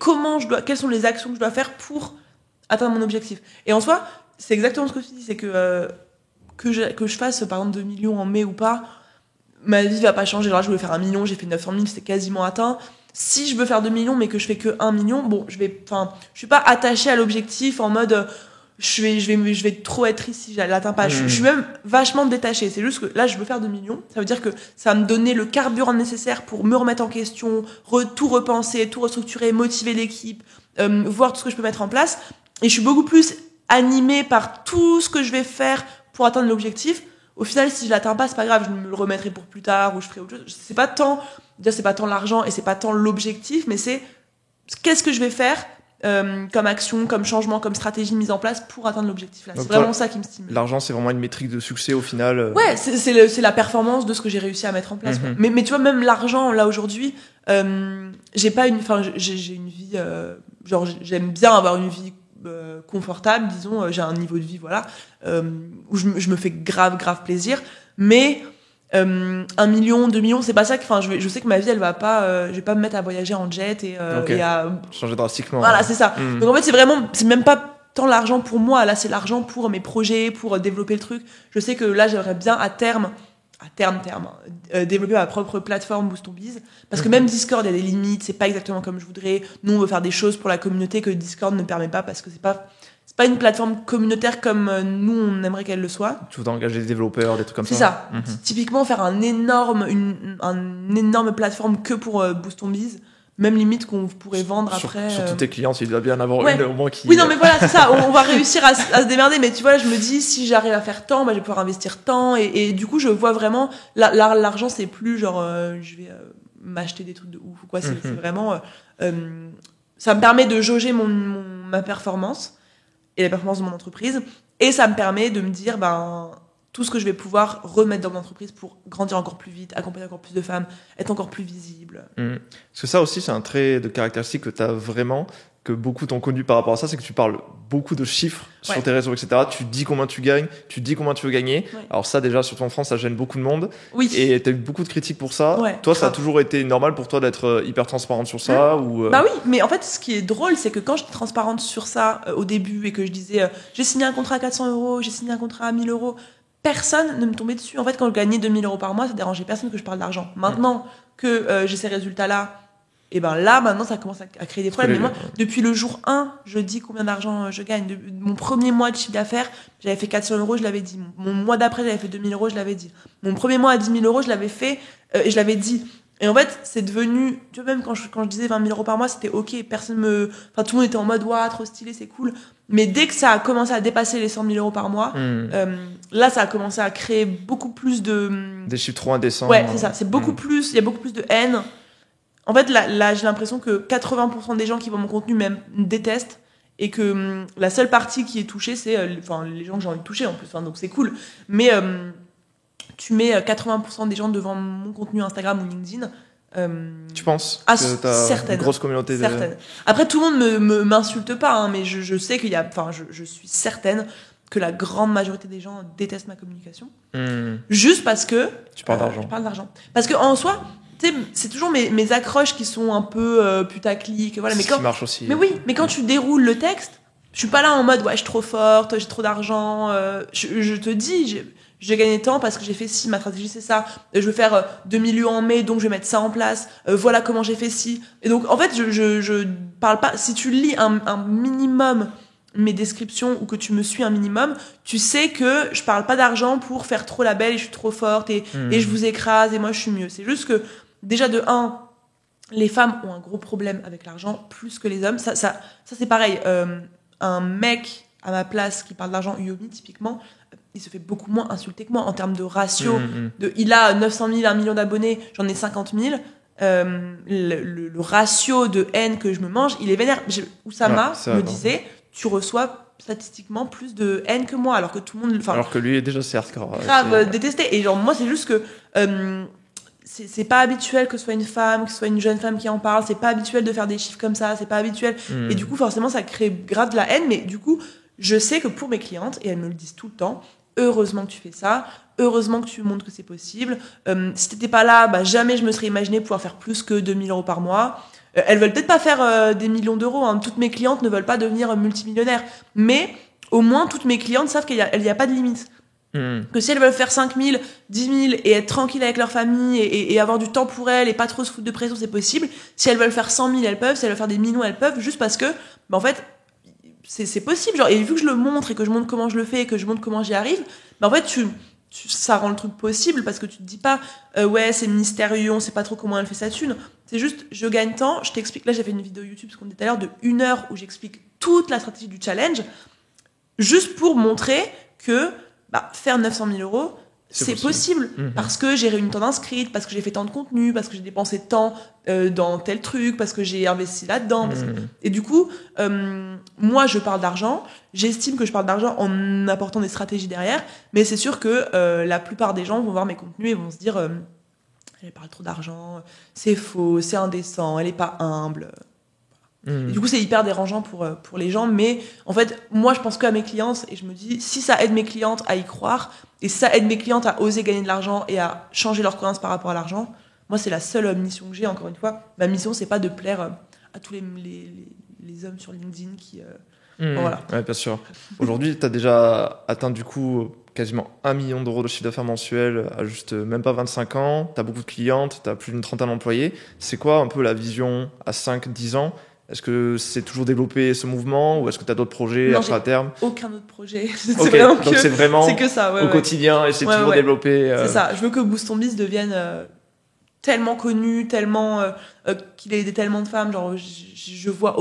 quelles sont les actions que je dois faire pour atteindre mon objectif. Et en soi, c'est exactement ce que tu dis, c'est que je fasse, par exemple, 2 millions en mai ou pas, ma vie va pas changer. Alors là, je voulais faire 1 million, j'ai fait 900 000, c'était quasiment atteint. Si je veux faire 2 millions, mais que je fais que 1 million, je suis pas attachée à l'objectif en mode, je vais trop être triste si je l'atteins pas. Je suis même vachement détachée. C'est juste que là, je veux faire 2 millions. Ça veut dire que ça va me donner le carburant nécessaire pour me remettre en question, tout repenser, tout restructurer, motiver l'équipe, voir tout ce que je peux mettre en place. Et je suis beaucoup plus animée par tout ce que je vais faire pour atteindre l'objectif. Au final, si je l'atteins pas, c'est pas grave, je me le remettrai pour plus tard ou je ferai autre chose. C'est pas tant l'argent et c'est pas tant l'objectif, mais c'est qu'est-ce que je vais faire comme action, comme changement, comme stratégie mise en place pour atteindre l'objectif là. C'est vraiment ça qui me stimule. L'argent, c'est vraiment une métrique de succès au final. Ouais, c'est la performance de ce que j'ai réussi à mettre en place. Mais tu vois, même l'argent là aujourd'hui, j'ai une vie j'aime bien avoir une vie confortable, disons, j'ai un niveau de vie où je me fais grave plaisir, mais 1 million, 2 millions, c'est pas ça que, je sais que ma vie elle va pas, je vais pas me mettre à voyager en jet et à changer drastiquement. Voilà, c'est ça. Donc en fait, c'est même pas tant l'argent pour moi, là c'est l'argent pour mes projets, pour développer le truc. Je sais que là j'aimerais bien à terme, développer ma propre plateforme Boost Ton Biz, parce que même Discord, il y a des limites, c'est pas exactement comme je voudrais. Nous, on veut faire des choses pour la communauté que Discord ne permet pas, parce que c'est pas une plateforme communautaire comme nous, on aimerait qu'elle le soit. Tu voudrais engager des développeurs, des trucs comme ça. C'est ça. Typiquement, faire une énorme plateforme que pour Boost Ton Biz, même limite qu'on pourrait vendre après. Surtout tes clients, il doit bien avoir une au moins qui. Oui, non, mais voilà, c'est ça. On va réussir à se démerder. Mais tu vois, là, je me dis, si j'arrive à faire tant, je vais pouvoir investir tant. Et du coup, je vois vraiment, l'argent, c'est plus genre, je vais m'acheter des trucs de ouf ou quoi. C'est vraiment, ça me permet de jauger ma performance et la performance de mon entreprise. Et ça me permet de me dire, tout ce que je vais pouvoir remettre dans mon entreprise pour grandir encore plus vite, accompagner encore plus de femmes, être encore plus visible. Parce que ça aussi, c'est un trait de caractéristique que tu as vraiment, que beaucoup t'ont connu par rapport à ça, c'est que tu parles beaucoup de chiffres sur tes réseaux, etc. Tu dis combien tu gagnes, tu dis combien tu veux gagner. Ouais. Alors ça, déjà, surtout en France, ça gêne beaucoup de monde. Oui. Et tu as eu beaucoup de critiques pour ça. Ouais, toi, ça a toujours été normal pour toi d'être hyper transparente sur ça ou Bah oui, mais en fait, ce qui est drôle, c'est que quand j'étais transparente sur ça au début et que je disais j'ai signé un contrat à 400 €, j'ai signé un contrat à 1 000 €, personne ne me tombait dessus. En fait, quand je gagnais 2 000 € par mois, ça dérangeait personne que je parle d'argent. Maintenant que j'ai ces résultats-là, et là, maintenant, ça commence à créer des problèmes. Mais moi, depuis le jour 1, je dis combien d'argent je gagne. Mon premier mois de chiffre d'affaires, j'avais fait 400 €, je l'avais dit. Mon mois d'après, j'avais fait 2 000 €, je l'avais dit. Mon premier mois à 10 000 €, je l'avais fait et je l'avais dit. Et en fait, c'est devenu, tu vois, même quand je disais 20 000 € par mois, c'était ok. Tout le monde était en mode, waouh, trop stylé, c'est cool. Mais dès que ça a commencé à dépasser les 100 000 € par mois, là, ça a commencé à créer beaucoup plus des chiffres trop indécents. Ouais, c'est ça. C'est beaucoup plus, il y a beaucoup plus de haine. En fait, là, j'ai l'impression que 80% des gens qui voient mon contenu même me détestent et que la seule partie qui est touchée, c'est les gens que j'ai envie de toucher en plus. Donc c'est cool. Mais tu mets 80% des gens devant mon contenu Instagram ou LinkedIn, Tu penses que t'as une grosse communauté certaines. Après, tout le monde m'insulte pas, hein, mais je sais qu'il y a, enfin, je suis certaine que la grande majorité des gens détestent ma communication. Juste parce que tu parles d'argent. Je parle d'argent. Parce que en soi, tu sais, c'est toujours mes accroches qui sont un peu putaclic. Voilà. Mais qui marche aussi. Mais oui, mais quand tu déroules le texte, je suis pas là en mode ouais, je suis trop forte, j'ai trop d'argent. Je te dis, j'ai gagné tant parce que j'ai fait ci, ma stratégie c'est ça. Je veux faire 2 millions en mai, donc je vais mettre ça en place. Voilà comment j'ai fait ci. Et donc en fait, je parle pas. Si tu lis un minimum mes descriptions ou que tu me suis un minimum, tu sais que je parle pas d'argent pour faire trop la belle et je suis trop forte et je vous écrase et moi je suis mieux. C'est juste que déjà de 1, les femmes ont un gros problème avec l'argent plus que les hommes. Ça c'est pareil. Un mec à ma place qui parle d'argent, Yomi typiquement, il se fait beaucoup moins insulter que moi en termes de ratio. Il a 900 000, 1 million d'abonnés, j'en ai 50 000. Le ratio de haine que je me mange, il est vénère. Oussama me disait, tu reçois statistiquement plus de haine que moi, alors que tout le monde... Alors que lui est déjà certes grave détesté. Et genre, moi, c'est juste que... c'est pas habituel que ce soit une femme, que ce soit une jeune femme qui en parle, c'est pas habituel de faire des chiffres comme ça, c'est pas habituel. Et du coup, forcément, ça crée grave de la haine, mais du coup, je sais que pour mes clientes, et elles me le disent tout le temps, heureusement que tu fais ça, heureusement que tu montres que c'est possible. Si t'étais pas là, bah, jamais je me serais imaginé pouvoir faire plus que 2 000 € par mois. Elles veulent peut-être pas faire des millions d'euros, hein. Toutes mes clientes ne veulent pas devenir multimillionnaires. Mais au moins, toutes mes clientes savent qu'il y a pas de limite. Que si elles veulent faire 5 000, 10 000 et être tranquilles avec leur famille et avoir du temps pour elles et pas trop se foutre de pression, c'est possible. Si elles veulent faire 100 000, elles peuvent. Si elles veulent faire des millions, elles peuvent. Juste parce que, bah, en fait, c'est possible. Genre, et vu que je le montre et que je montre comment je le fais et que je montre comment j'y arrive, bah, en fait, ça rend le truc possible parce que tu te dis pas, ouais, c'est mystérieux, on sait pas trop comment elle fait sa thune. C'est juste, je gagne temps, je t'explique. Là, j'ai fait une vidéo YouTube, ce qu'on dit tout à l'heure, de 1 heure où j'explique toute la stratégie du challenge, juste pour montrer que, bah, faire 900 000 €, c'est possible. Parce que j'ai réuni tant d'inscrites, parce que j'ai fait tant de contenu, parce que j'ai dépensé tant dans tel truc, parce que j'ai investi là-dedans. Et du coup, moi, je parle d'argent. J'estime que je parle d'argent en apportant des stratégies derrière. Mais c'est sûr que la plupart des gens vont voir mes contenus et vont se dire elle parle trop d'argent, c'est faux, c'est indécent, elle est pas humble. Et du coup, c'est hyper dérangeant pour les gens. Mais en fait, moi, je pense qu'à mes clientes et je me dis, si ça aide mes clientes à y croire et si ça aide mes clientes à oser gagner de l'argent et à changer leur croyance par rapport à l'argent, moi, c'est la seule mission que j'ai, encore une fois. Ma mission, c'est pas de plaire à tous les hommes sur LinkedIn qui... voilà. Ouais, bien sûr. Aujourd'hui, tu as déjà atteint du coup quasiment 1 million € de chiffre d'affaires mensuel à juste même pas 25 ans. Tu as beaucoup de clientes, tu as plus d'une trentaine d'employés. C'est quoi un peu la vision à 5-10 ans ? Est-ce que c'est toujours développer ce mouvement ou est-ce que tu as d'autres projets à terme ? Aucun autre projet. Donc c'est vraiment que ça, au quotidien et c'est toujours développer. C'est ça. Je veux que Boost Ton Biz devienne tellement connu, tellement qu'il ait aidé tellement de femmes. Genre, je vois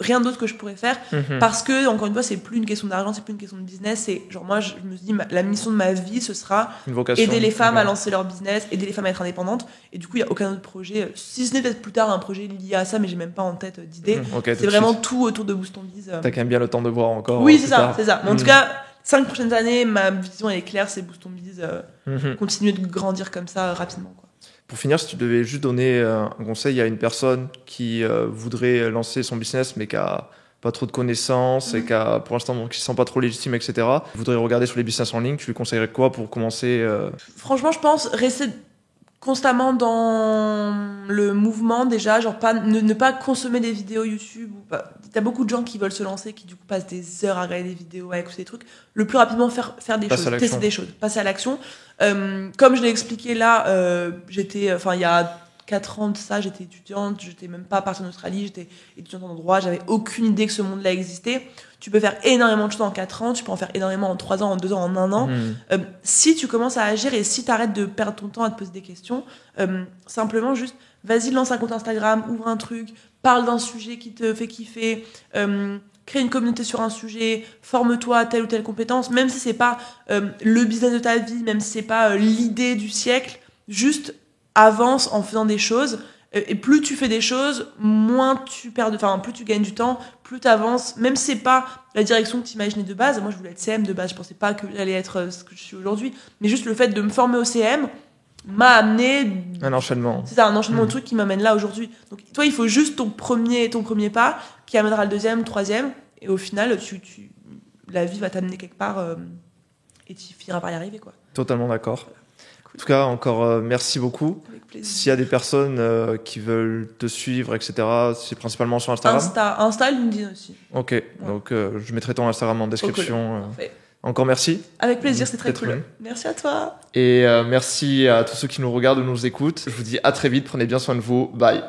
rien d'autre que je pourrais faire parce que, encore une fois, c'est plus une question d'argent, c'est plus une question de business. C'est genre, moi, je me dis, la mission de ma vie, ce sera aider les femmes à lancer leur business, aider les femmes à être indépendantes. Et du coup, il n'y a aucun autre projet, si ce n'est peut-être plus tard un projet lié à ça, mais j'ai même pas en tête d'idée. C'est vraiment tout autour de Boost Ton Biz. T'as quand même bien le temps de voir encore. Oui, c'est ça. Mais en tout cas, 5 prochaines années, ma vision, elle est claire, c'est Boost Ton Biz, continuer de grandir comme ça rapidement, quoi. Pour finir, si tu devais juste donner un conseil à une personne qui voudrait lancer son business mais qui a pas trop de connaissances et qui a, pour l'instant, qui se sent pas trop légitime, etc., voudrait regarder sur les business en ligne, tu lui conseillerais quoi pour commencer Franchement, je pense rester constamment dans le mouvement déjà, genre ne pas consommer des vidéos YouTube. T'as beaucoup de gens qui veulent se lancer, qui du coup passent des heures à regarder des vidéos, à écouter des trucs. Le plus rapidement faire des choses, tester des choses, passer à l'action. Comme je l'ai expliqué là, il y a 4 ans de ça, j'étais étudiante, j'étais même pas partie en Australie, j'étais étudiante en droit, j'avais aucune idée que ce monde-là existait. Tu peux faire énormément de choses en 4 ans, tu peux en faire énormément en 3 ans, en 2 ans, en 1 an. Si tu commences à agir et si tu arrêtes de perdre ton temps à te poser des questions, simplement juste, vas-y, lance un compte Instagram, ouvre un truc, parle d'un sujet qui te fait kiffer, crée une communauté sur un sujet, forme-toi à telle ou telle compétence, même si c'est pas le business de ta vie, même si c'est pas l'idée du siècle, juste avance en faisant des choses. Et plus tu fais des choses, moins tu plus tu gagnes du temps, plus tu avances, même si c'est pas la direction que tu imaginais de base. Moi, je voulais être CM de base, je pensais pas que j'allais être ce que je suis aujourd'hui, mais juste le fait de me former au CM, m'a amené un enchaînement. C'est ça, un enchaînement de trucs qui m'amène là aujourd'hui. Donc toi, il faut juste ton premier pas qui amènera le deuxième, troisième, et au final, la vie va t'amener quelque part et tu finiras par y arriver, quoi. Totalement d'accord. Voilà. Cool. En tout cas, encore merci beaucoup. Avec plaisir. S'il y a des personnes qui veulent te suivre, etc., c'est principalement sur Instagram. Insta, LinkedIn aussi. Ok, ouais. Donc je mettrai ton Instagram en description. Parfait. Encore merci. Avec plaisir, c'est très cool. Merci à toi. Et merci à tous ceux qui nous regardent ou nous écoutent. Je vous dis à très vite, prenez bien soin de vous. Bye.